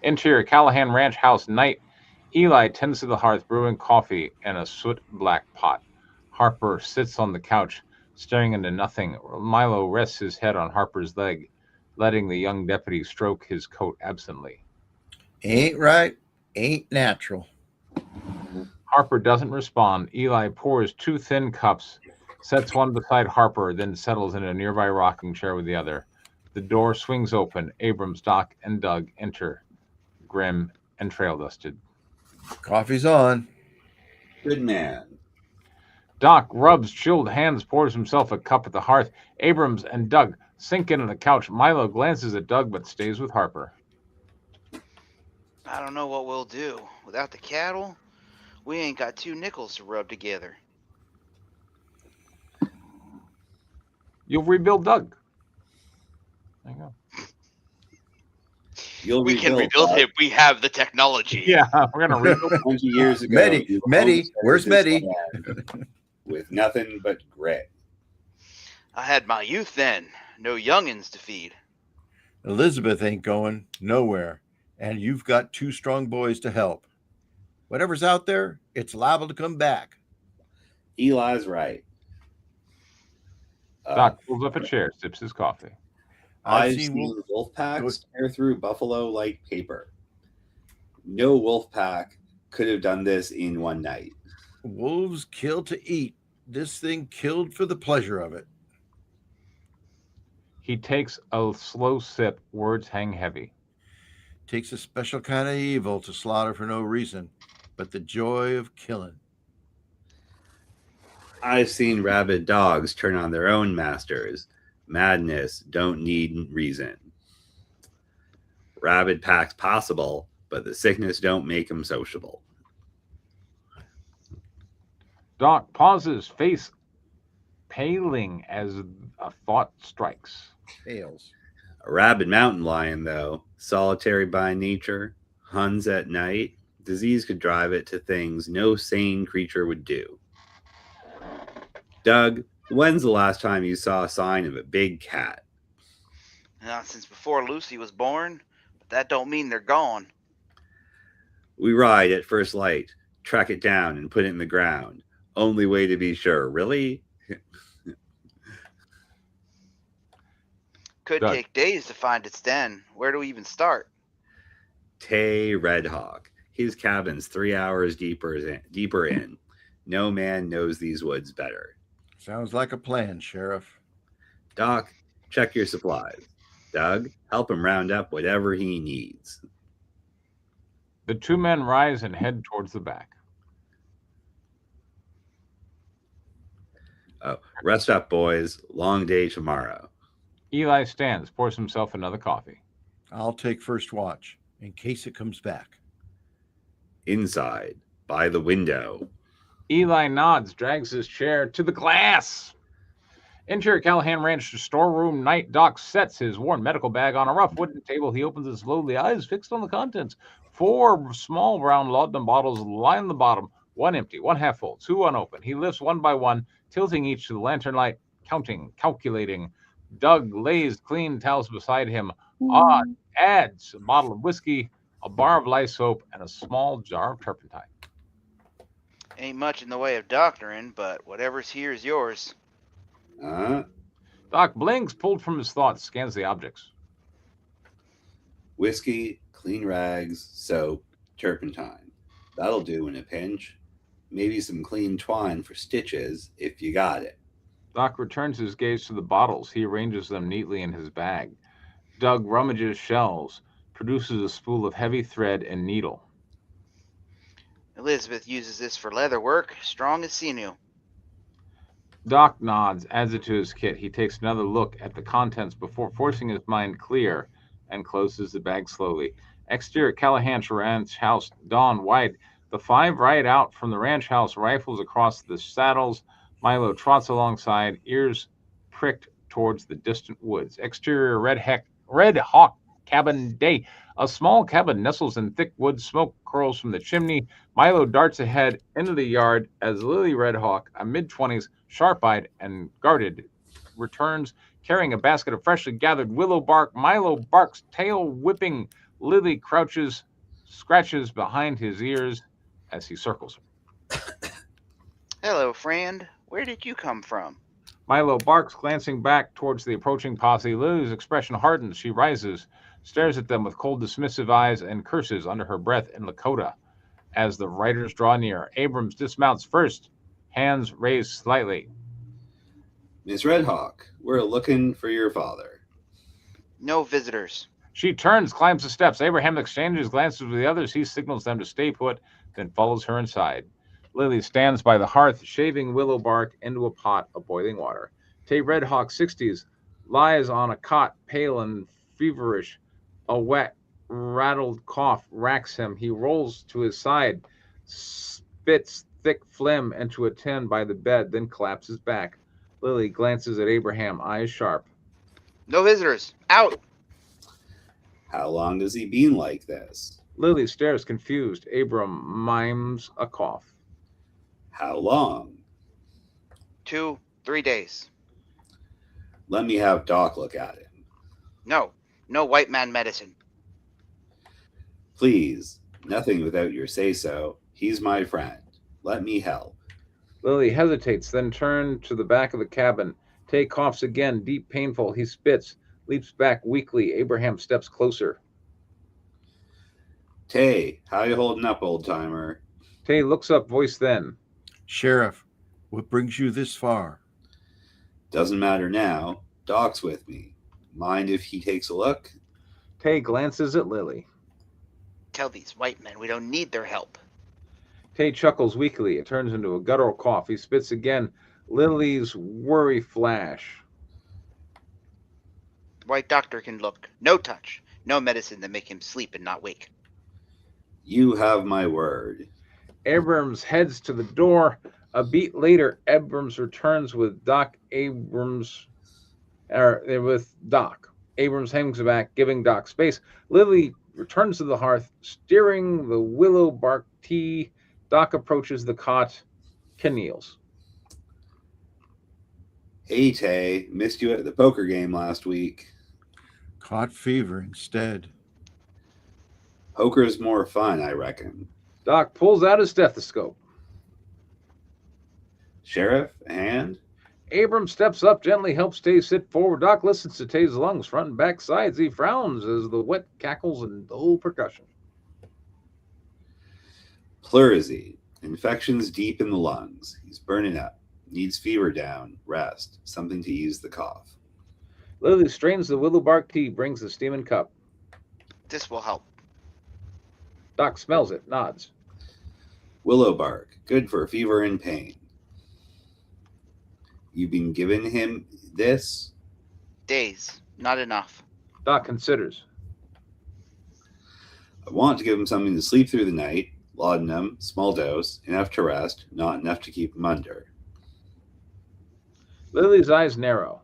Interior Callahan Ranch House Night. Eli tends to the hearth, brewing coffee in a soot-black pot. Harper sits on the couch, staring into nothing. Milo rests his head on Harper's leg, letting the young deputy stroke his coat absently. Ain't right, ain't natural. Harper doesn't respond. Eli pours 2 thin cups, sets one beside Harper, then settles in a nearby rocking chair with the other. The door swings open. Abrams, Doc, and Doug enter, grim and trail-dusted. Coffee's on. Good man. Doc rubs chilled hands, pours himself a cup at the hearth. Abrams and Doug sink into the couch. Milo glances at Doug but stays with Harper. I don't know what we'll do. Without the cattle, we ain't got 2 nickels to rub together. You'll rebuild Doug. There you go. We can rebuild him. We have the technology. Yeah, we're gonna rebuild 20 years ago. Medi, where's Medi? With nothing but grit. I had my youth then, no youngins to feed. Elizabeth ain't going nowhere, and you've got 2 strong boys to help. Whatever's out there, it's liable to come back. Eli's right. Doc pulls up a chair, sips his coffee. I've seen wolf packs tear through buffalo like paper. No wolf pack could have done this in one night. Wolves kill to eat. This thing killed for the pleasure of it. He takes a slow sip. Words hang heavy. Takes a special kind of evil to slaughter for no reason, but the joy of killing. I've seen rabid dogs turn on their own masters. Madness don't need reason. Rabid packs possible, but the sickness don't make them sociable. Doc pauses, face paling as a thought strikes. Tails. A rabid mountain lion, though, solitary by nature, huns at night, disease could drive it to things no sane creature would do. Doug, when's the last time you saw a sign of a big cat? Not since before Lucy was born, but that don't mean they're gone. We ride at first light, track it down and put it in the ground. Only way to be sure, really? Could Doug. take days to find its den. Where do we even start? Tay Redhawk. His cabin's 3 hours deeper in. No man knows these woods better. Sounds like a plan, Sheriff. Doc, check your supplies. Doug, help him round up whatever he needs. The 2 men rise and head towards the back. Oh, rest up, boys. Long day tomorrow. Eli stands, pours himself another coffee. I'll take first watch in case it comes back. Inside, by the window. Eli nods, drags his chair to the glass. Interior Callahan Ranch storeroom. Night. Doc sets his worn medical bag on a rough wooden table. He opens it slowly, eyes fixed on the contents. 4 small brown laudanum bottles line the bottom. 1 empty, 1 half full, 2 unopened. He lifts one by one, tilting each to the lantern light, counting, calculating. Doug lays clean towels beside him. Adds a bottle of whiskey, a bar of lye soap, and a small jar of turpentine. Ain't much in the way of doctoring, but whatever's here is yours. Doc blinks, pulled from his thoughts, scans the objects. Whiskey, clean rags, soap, turpentine. That'll do in a pinch. Maybe some clean twine for stitches, if you got it. Doc returns his gaze to the bottles. He arranges them neatly in his bag. Doug rummages shelves, produces a spool of heavy thread and needle. Elizabeth uses this for leather work, strong as sinew. Doc nods, adds it to his kit. He takes another look at the contents before forcing his mind clear and closes the bag slowly. Exterior Callahan's ranch house, dawn wide. The 5 ride out from the ranch house, rifles across the saddles. Milo trots alongside, ears pricked towards the distant woods. Exterior Red Hawk cabin day. A small cabin nestles in thick wood. Smoke curls from the chimney. Milo darts ahead into the yard as Lily Red Hawk, a mid-20s, sharp-eyed and guarded, returns carrying a basket of freshly gathered willow bark. Milo barks, tail whipping. Lily crouches, scratches behind his ears as he circles her. Hello, friend. Where did you come from? Milo barks, glancing back towards the approaching posse. Lily's expression hardens. She rises, stares at them with cold, dismissive eyes, and curses under her breath in Lakota. As the riders draw near, Abrams dismounts first, hands raised slightly. Miss Redhawk, we're looking for your father. No visitors. She turns, climbs the steps. Abraham exchanges glances with the others. He signals them to stay put, then follows her inside. Lily stands by the hearth, shaving willow bark into a pot of boiling water. Tay Redhawk, 60s, lies on a cot, pale and feverish. A wet, rattled cough racks him. He rolls to his side, spits thick phlegm into a tin by the bed, then collapses back. Lily glances at Abraham, eyes sharp. No visitors. Out! How long has he been like this? Lily stares confused. Abram mimes a cough. How long? 2-3 days. Let me have Doc look at him. No, no white man medicine. Please, nothing without your say-so. He's my friend. Let me help. Lily hesitates, then turns to the back of the cabin. Tay coughs again, deep, painful. He spits, leaps back weakly. Abraham steps closer. Tay, how you holding up, old-timer? Tay looks up, voice then. Sheriff, what brings you this far? Doesn't matter now. Doc's with me. Mind if he takes a look? Tay glances at Lily. Tell these white men we don't need their help. Tay chuckles weakly. It turns into a guttural cough. He spits again. Lily's worry flash. The white doctor can look. No touch. No medicine to make him sleep and not wake. You have my word. Abrams heads to the door. A beat later, Abrams returns with Doc. Abrams hangs back, giving Doc space. Lily returns to the hearth, steering the willow bark tea. Doc approaches the cot. Ken kneels. Hey, Tay, missed you at the poker game last week. Caught fever instead. Poker's more fun, I reckon. Doc pulls out his stethoscope. Sheriff, a hand? Abrams steps up, gently helps Tay sit forward. Doc listens to Tay's lungs, front and back sides. He frowns as the wet cackles and dull percussion. Pleurisy. Infections deep in the lungs. He's burning up. Needs fever down. Rest. Something to ease the cough. Lily strains the willow bark tea, brings the steaming cup. This will help. Doc smells it, nods. Willow bark. Good for fever and pain. You've been giving him this? Days. Not enough. Doc considers. I want to give him something to sleep through the night. Laudanum, small dose, enough to rest, not enough to keep him under. Lily's eyes narrow.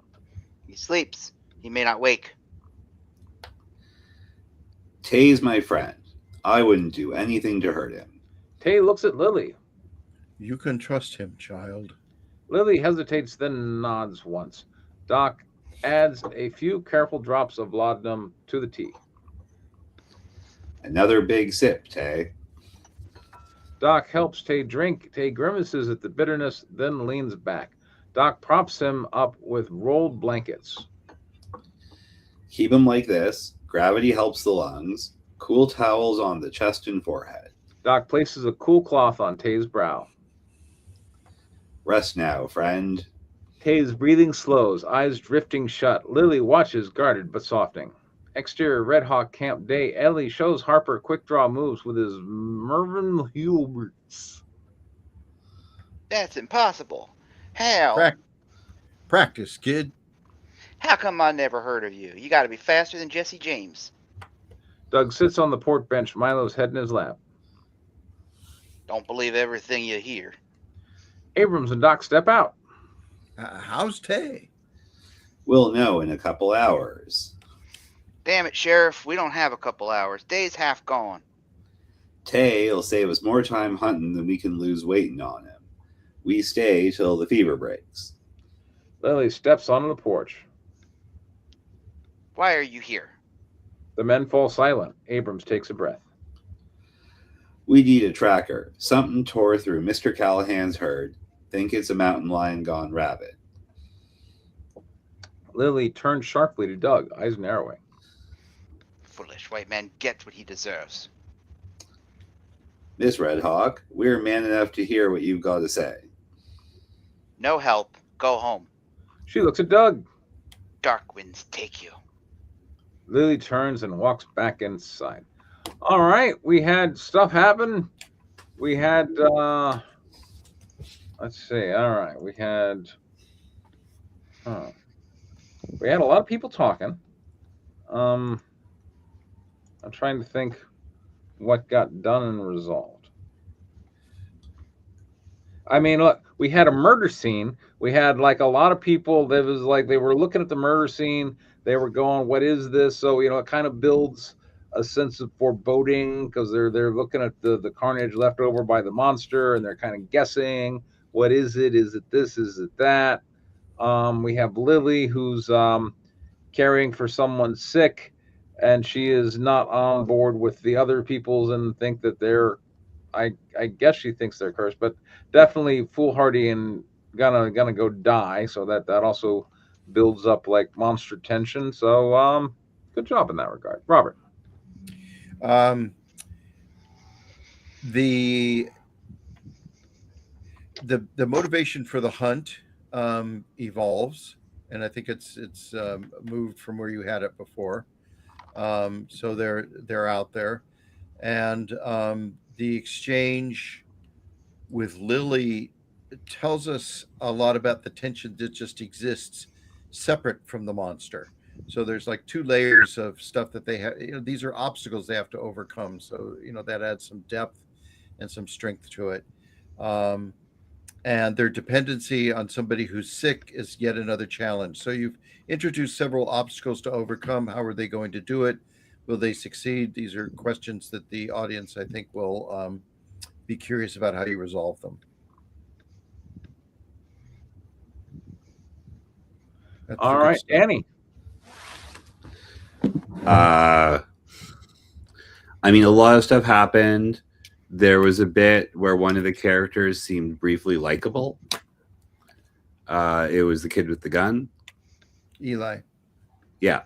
He sleeps. He may not wake. Tay's my friend. I wouldn't do anything to hurt him. Tay looks at Lily. You can trust him, child. Lily hesitates, then nods once. Doc adds a few careful drops of laudanum to the tea. Another big sip, Tay. Doc helps Tay drink. Tay grimaces at the bitterness, then leans back. Doc props him up with rolled blankets. Keep him like this. Gravity helps the lungs. Cool towels on the chest and forehead. Doc places a cool cloth on Tay's brow. Rest now, friend. Tay's breathing slows, eyes drifting shut. Lily watches, guarded but softening. Exterior Red Hawk Camp Day. Ellie shows Harper quick draw moves with his Mervyn Huberts. That's impossible. How? Practice, kid. How come I never heard of you? You gotta be faster than Jesse James. Doug sits on the port bench, Milo's head in his lap. Don't believe everything you hear. Abrams and Doc step out. How's Tay? We'll know in a couple hours. Damn it, Sheriff. We don't have a couple hours. Day's half gone. Tay will save us more time hunting than we can lose waiting on him. We stay till the fever breaks. Lily steps onto the porch. Why are you here? The men fall silent. Abrams takes a breath. We need a tracker. Something tore through Mr. Callahan's herd. Think it's a mountain lion gone rabid. Lily turns sharply to Doug, eyes narrowing. Foolish white man gets what he deserves. Miss Red Hawk, we're man enough to hear what you've got to say. No help. Go home. She looks at Doug. Dark winds take you. Lily turns and walks back inside. All right, we had stuff happen. We had, let's see. All right, we had a lot of people talking. I'm trying to think what got done and resolved. I mean, look, we had a murder scene. We had like a lot of people that was like they were looking at the murder scene. They were going, "What is this?" So it kind of builds a sense of foreboding because they're looking at the carnage left over by the monster, and they're kind of guessing, what is it? Is it this? Is it that? We have Lily, who's caring for someone sick, and she is not on board with the other peoples and think that they're, I guess she thinks they're cursed, but definitely foolhardy and gonna go die. So that also builds up like monster tension. So good job in that regard, Robert. Um, the motivation for the hunt evolves, and I think it's moved from where you had it before. So they're out there, and the exchange with Lily tells us a lot about the tension that just exists separate from the monster. So there's like two layers of stuff that they have. These are obstacles they have to overcome. So that adds some depth and some strength to it. Um, and their dependency on somebody who's sick is yet another challenge. So you've introduced several obstacles to overcome. How are they going to do it? Will they succeed? These are questions that the audience, I think, will be curious about how you resolve them. That's All right, Annie. I mean, a lot of stuff happened. There was a bit where one of the characters seemed briefly likable. It was the kid with the gun. Eli. Yeah.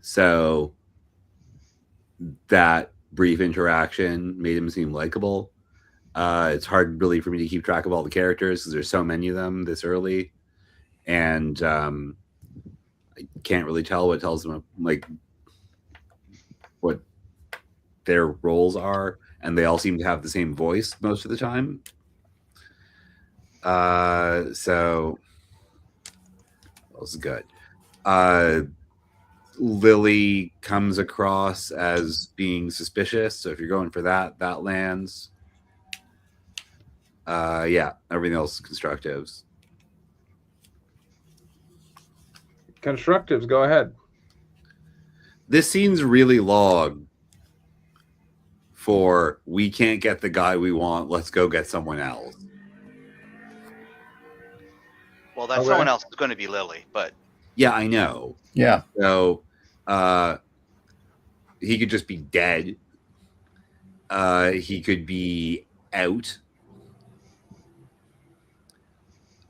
So that brief interaction made him seem likable. It's hard really for me to keep track of all the characters because there's so many of them this early. And I can't really tell what tells them like what their roles are, and they all seem to have the same voice most of the time. So that was good. Lily comes across as being suspicious, so if you're going for that lands. Yeah, everything else is constructives. Constructives, go ahead. This scene's really long for we can't get the guy we want, let's go get someone else. Well, that someone else is going to be Lily, but yeah, I know. Yeah. So he could just be dead. He could be out.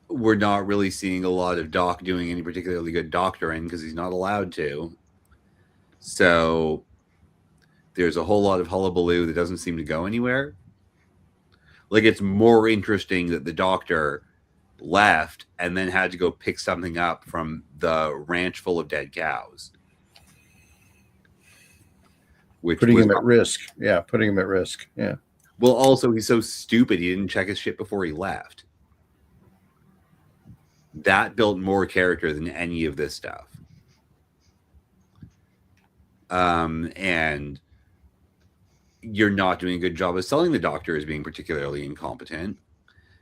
We're not really seeing a lot of Doc doing any particularly good doctoring because he's not allowed to. So there's a whole lot of hullabaloo that doesn't seem to go anywhere. Like, it's more interesting that the doctor left and then had to go pick something up from the ranch full of dead cows. Which putting him at risk. Yeah, putting him at risk. Yeah. Well, also, he's so stupid he didn't check his shit before he left. That built more character than any of this stuff. And you're not doing a good job of selling the doctor as being particularly incompetent.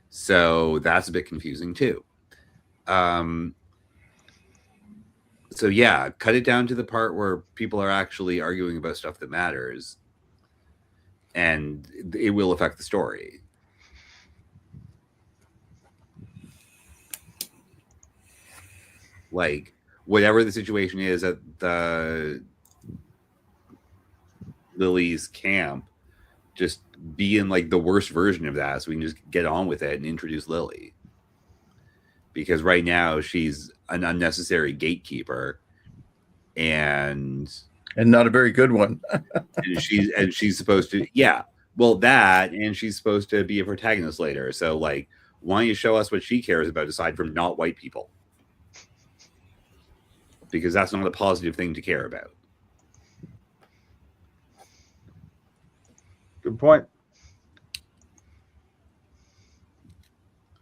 So that's a bit confusing too. So yeah, cut it down to the part where people are actually arguing about stuff that matters, and it will affect the story. Like, whatever the situation is at the Lily's camp, just be in like the worst version of that so we can just get on with it and introduce Lily. Because right now she's an unnecessary gatekeeper and not a very good one. and she's supposed to, yeah, well, that, and she's supposed to be a protagonist later. So like, why don't you show us what she cares about aside from not white people? Because that's not a positive thing to care about. Good point.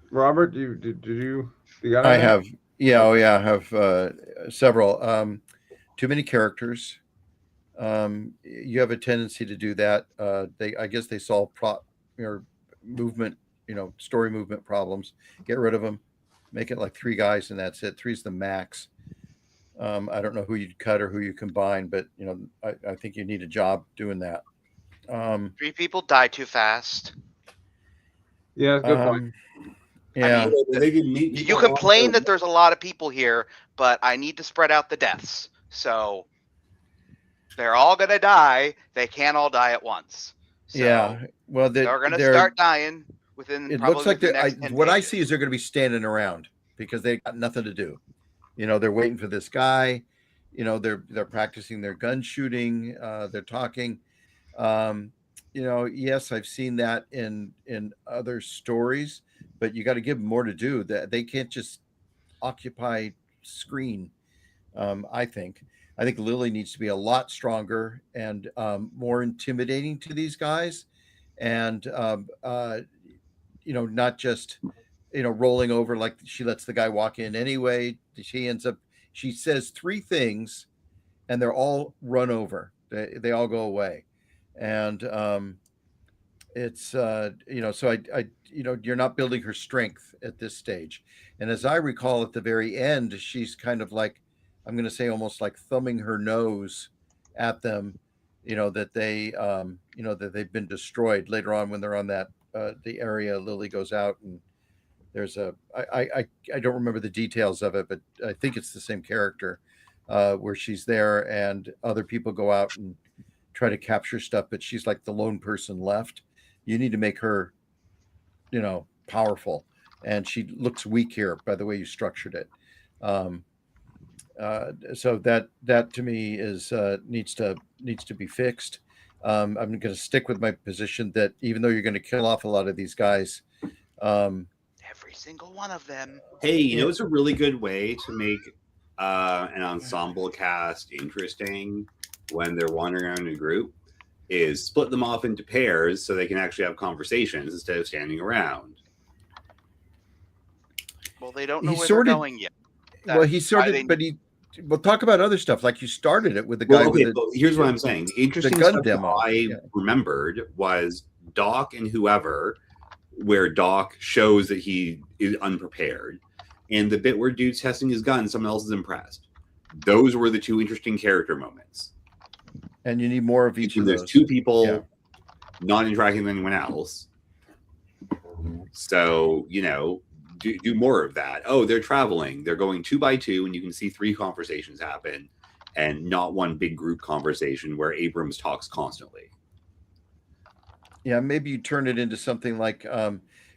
Robert, did you got I anything? have, yeah, oh yeah, I have several. Too many characters. You have a tendency to do that. I guess they solve movement, story movement problems. Get rid of them. Make it like 3 guys and that's it. 3's the max. I don't know who you'd cut or who you combine, but I think you need a job doing that. 3 people die too fast. Yeah, good point. Yeah. mean, They can meet you people complain on that there's a lot of people here, but I need to spread out the deaths. So they're all gonna die. They can't all die at once. So Yeah. Well, they're gonna they're start dying within it probably looks like within the next 10 what I pages. see is they're going to be standing around because they got nothing to do. You know, they're waiting for this guy. You know, they're practicing their gun shooting. They're talking. Um, you know, yes, I've seen that in other stories, but you got to give them more to do. That they can't just occupy screen. I think Lily needs to be a lot stronger and more intimidating to these guys, and you know, not just rolling over like she lets the guy walk in anyway. She says three things and they're all run over. They all go away. And it's so you're not building her strength at this stage. And as I recall at the very end, she's kind of like, I'm going to say almost like thumbing her nose at them, that that they've been destroyed later on when they're on that the area. Lily goes out and there's I don't remember the details of it, but I think it's the same character where she's there and other people go out and try to capture stuff, but she's like the lone person left. You need to make her, powerful, and she looks weak here by the way you structured it. So that to me is needs to be fixed. I'm going to stick with my position that even though you're going to kill off a lot of these guys, Every single one of them. Hey, you know, it's a really good way to make an ensemble cast interesting when they're wandering around in a group is split them off into pairs so they can actually have conversations instead of standing around. Well, they don't know where they're going yet. We'll talk about other stuff. Like you started it with the guy. Here's what I'm saying. The interesting gun stuff demo. I remembered was Doc and whoever, where Doc shows that he is unprepared, and the bit where dude's testing his gun, someone else is impressed. Those were the two interesting character moments. And you need more of each of those. There's two people not interacting with anyone else. So, do more of that. Oh, they're traveling. They're going 2 by 2, and you can see 3 conversations happen, and not one big group conversation where Abrams talks constantly. Yeah, maybe you turn it into something like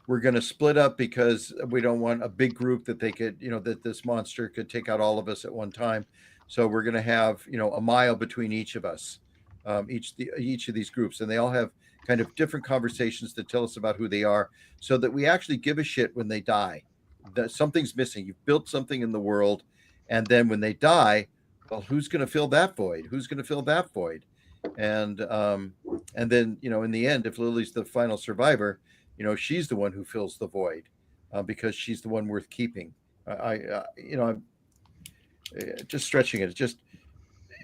we're going to split up because we don't want a big group that they could, that this monster could take out all of us at one time. So we're going to have, a mile between each of us, each of these groups, and they all have kind of different conversations that tell us about who they are, so that we actually give a shit when they die. That something's missing. You've built something in the world, and then when they die, well, who's going to fill that void? Who's going to fill that void? And then in the end, if Lily's the final survivor, she's the one who fills the void because she's the one worth keeping. I'm just stretching it. It's just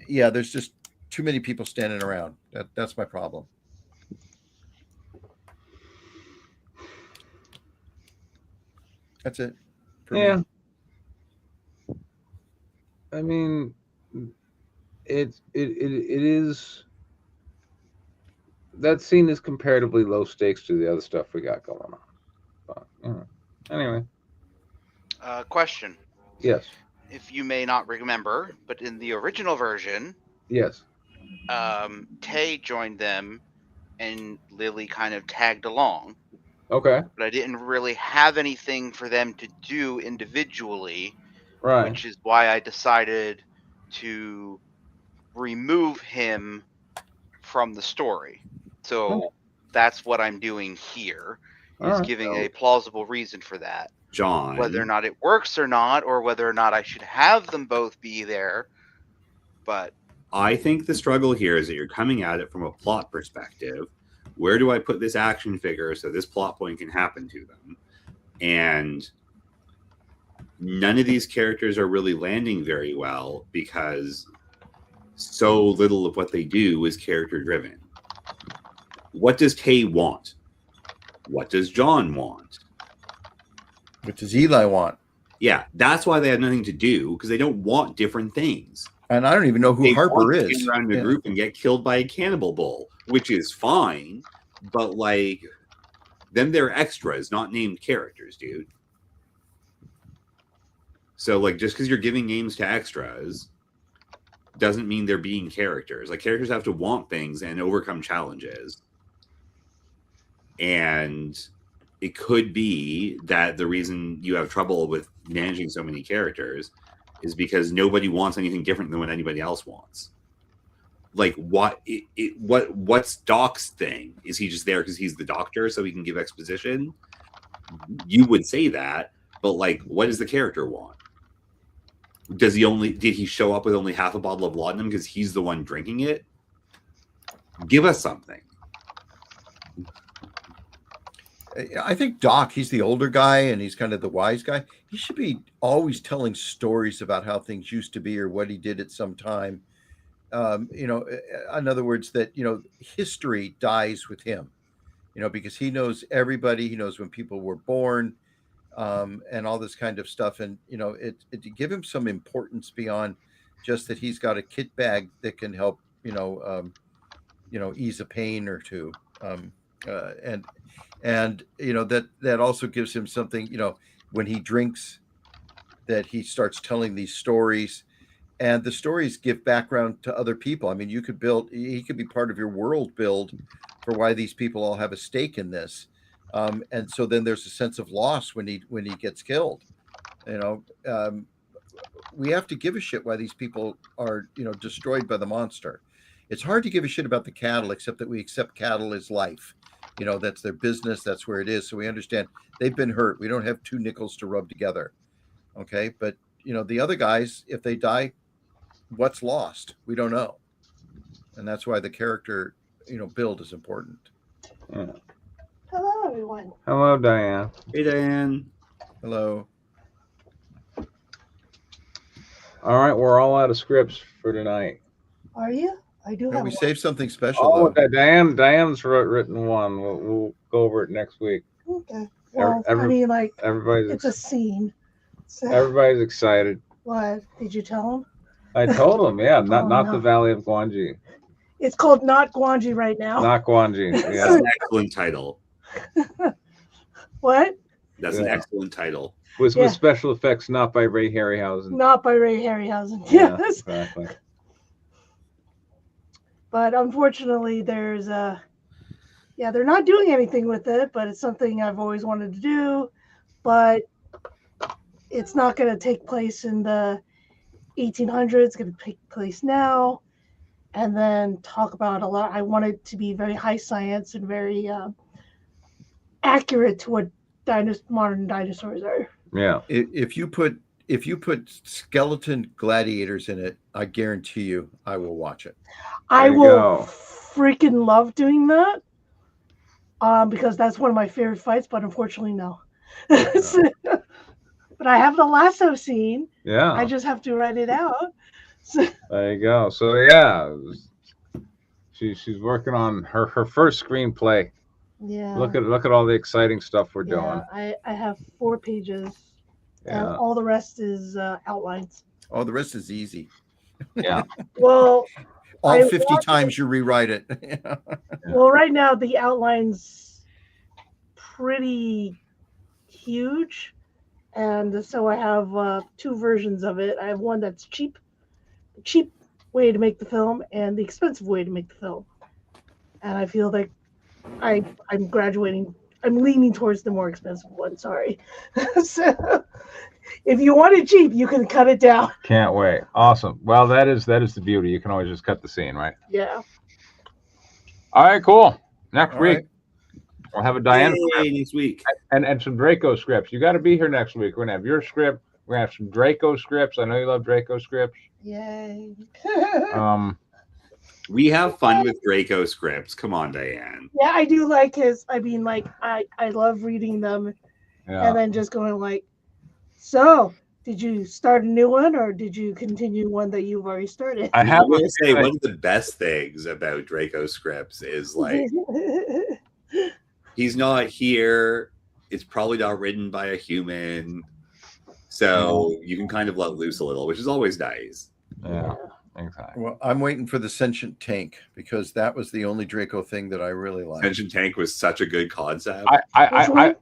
there's just too many people standing around. That's my problem. That's it. Me. I mean, it is. That scene is comparatively low stakes to the other stuff we got going on. But anyway. Question. Yes. If you may not remember, but in the original version, yes, Tay joined them, and Lily kind of tagged along. Okay. But I didn't really have anything for them to do individually, right? Which is why I decided to remove him from the story. So that's what I'm doing here, is giving a plausible reason for that. John. Whether or not it works or not, or whether or not I should have them both be there. But I think the struggle here is that you're coming at it from a plot perspective. Where do I put this action figure so this plot point can happen to them? And none of these characters are really landing very well because so little of what they do is character driven. What does Tay want? What does John want? What does Eli want? Yeah, that's why they have nothing to do, because they don't want different things. And I don't even know who Harper is. Get around the group and get killed by a cannibal bull, which is fine, but then they're extras, not named characters, dude. So like just because you're giving names to extras doesn't mean they're being characters. Like characters have to want things and overcome challenges. And it could be that the reason you have trouble with managing so many characters is because nobody wants anything different than what anybody else wants. Like what's Doc's thing? Is he just there because he's the doctor so he can give exposition? You would say that, but like, what does the character want? Did he show up with only half a bottle of laudanum because he's the one drinking it? Give us something. I think Doc, he's the older guy and he's kind of the wise guy. He should be always telling stories about how things used to be or what he did at some time. You know, in other words, that, you know, history dies with him, you know, because he knows everybody. He knows when people were born, and all this kind of stuff. And, you know, it give him some importance beyond just that he's got a kit bag that can help, you know, ease a pain or two. And you know, that also gives him something, you know, when he drinks, that he starts telling these stories, and the stories give background to other people. I mean, he could be part of your world build for why these people all have a stake in this. And so then there's a sense of loss when he gets killed. You know, we have to give a shit why these people are, you know, destroyed by the monster. It's hard to give a shit about the cattle, except that we accept cattle as life. You know, that's their business. That's where it is. So we understand they've been hurt. We don't have two nickels to rub together. Okay. But, you know, the other guys, if they die, what's lost? We don't know. And that's why the character, you know, build is important. Yeah. Hello, everyone. Hello, Diane. Hey, Diane. Hello. All right, we're all out of scripts for tonight. Are you? I do No, have we one. saved something special, Oh, though. Diane's written one. We'll go over it next week. Okay. Well, I Every- mean, like, Everybody's it's a scene. So, everybody's excited. what? Did you tell him? I told them, yeah, not no. the Valley of Guanji, It's called Not Guanji right now. not Guanji. That's Yeah, an excellent title. What? That's an Yeah. excellent title. with Yeah. special effects not by Ray Harryhausen. Not by Ray Harryhausen. Yeah, Yes. exactly. But unfortunately, they're not doing anything with it, but it's something I've always wanted to do. But it's not going to take place in the 1800s. It's going to take place now. And then talk about a lot. I want it to be very high science and very accurate to what modern dinosaurs are. Yeah. If you put skeleton gladiators in it, I guarantee you I will watch it. I There you will go. freaking love doing that. Because that's one of my favorite fights, but unfortunately, no. But I have the lasso scene. Yeah. I just have to write it out. So, There you go. So yeah, she's working on her first screenplay. yeah. Look at all the exciting stuff we're yeah, doing. I have 4 pages, and Yeah. all the rest is outlines. Oh, the rest is easy. Yeah. Well, All I 50 want times you rewrite it. well, right now the outline's pretty huge, and so I have 2 versions of it. I have one that's cheap way to make the film, and the expensive way to make the film. And I feel like I'm graduating. I'm leaning towards the more expensive one. Sorry. So, if you want it cheap, you can cut it down. Can't wait. Awesome. Well, that is the beauty. You can always just cut the scene, right? Yeah. All right, cool. Next All week right. we'll have a Diane Yay, next week. and some Draco scripts. You got to be here next week. We're gonna have your script. We're gonna have some Draco scripts. I know you love Draco scripts. Yay. We have fun with Draco scripts. Come on, Diane. Yeah, I do like his. I mean, like I love reading them Yeah. and then just going like, so did you start a new one or did you continue one that you've already started? I have I will say one of the best things about Draco scripts is like he's not here. It's probably not written by a human. So you can kind of let loose a little, which is always nice. Yeah. Exactly. Well, I'm waiting for the sentient tank because that was the only Draco thing that I really liked. Tension Tank was such a good concept. Which one?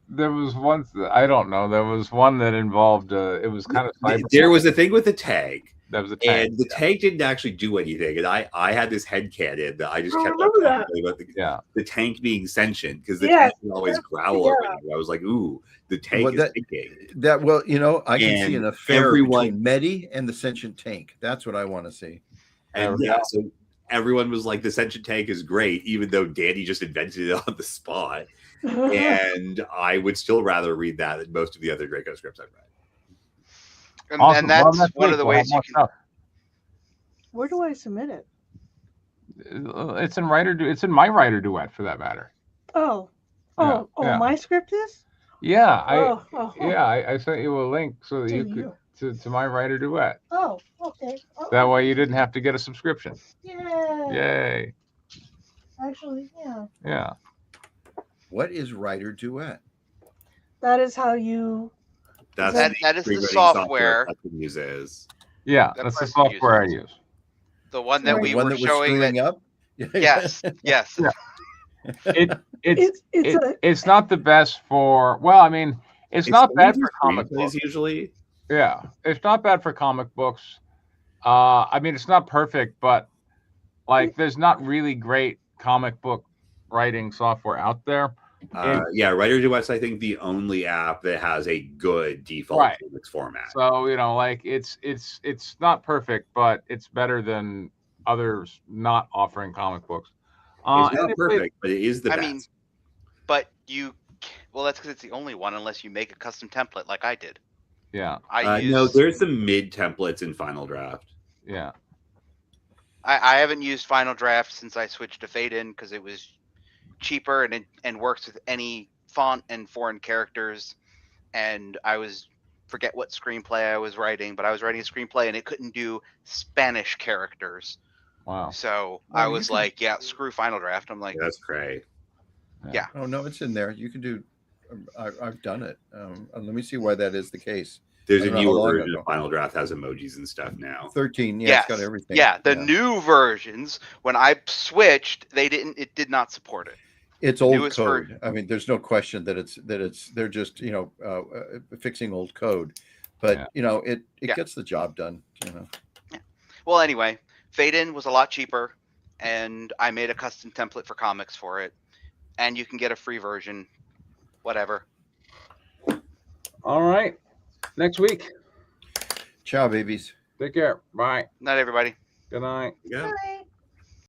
There was one. I don't know. There was one that involved. It was kind of cyber. There was a thing with the tank. That was a tank. And the tank didn't actually do anything. And I had this headcanon that I just I kept remember that. talking about Yeah. the tank being sentient because the Yes, tank would always that's- growl yeah. over you. I was like, ooh, the tank Well, is thinking. I can see And an affair everyone- between Medi and the sentient tank. That's what I want to see. And Yeah. so everyone was like, the sentient tank is great, even though Danny just invented it on the spot. And I would still rather read that than most of the other Draco scripts I've read. And, Awesome. and that's Well, next one week of the we'll have ways you more can. stuff. Where do I submit it? It's in It's in my writer duet for that matter. Oh, Yeah, oh, yeah. my script is. Yeah, I sent you a link so that To you could to my writer duet. Oh, okay. Oh, That way you didn't have to get a subscription. yeah. Yay! Actually, yeah. Yeah. What is writer duet? That is how you. That's That is the screenwriting software. Custom uses. Yeah, That that's the person software I uses. use. The one that Right. we The one were that was showing screwing that. up. Yes, yes. Yeah. It's It's not the best for. Well, I mean, it's not only bad for comic screenplays books. usually. Yeah, it's not bad for comic books. I mean, it's not perfect, but like, there's not really great comic book writing software out there. Yeah, Writer Duet's I think the only app that has a good default Right. comics format. So like it's not perfect, but it's better than others not offering comic books. It's and not perfect, but it is the I best. mean, but well, that's because it's the only one, unless you make a custom template like I did. Yeah, No, there's some mid templates in Final Draft. yeah. I haven't used Final Draft since I switched to Fade In because it was cheaper and works with any font and foreign characters. And forget what screenplay I was writing, but I was writing a screenplay and it couldn't do Spanish characters. Wow. So Oh, I you was can- like, yeah, screw Final Draft. I'm like, Yeah, that's cray. yeah. Oh no, it's in there. You can do. I've done it. Let me see why that is the case. There's I a don't know how newer long version ago. of Final Draft has emojis and stuff now. 13. Yeah, Yes. it's got everything. Yeah, the new versions, when I switched, it did not support it. It's old newest code. I mean, there's no question that they're just fixing old code, but Yeah. it Yeah. gets the job done. Well, anyway, Fade In was a lot cheaper, and I made a custom template for comics for it, and you can get a free version, whatever. All right. Next week. Ciao, babies. Take care. Bye. Not everybody. Good night. Yeah. Bye.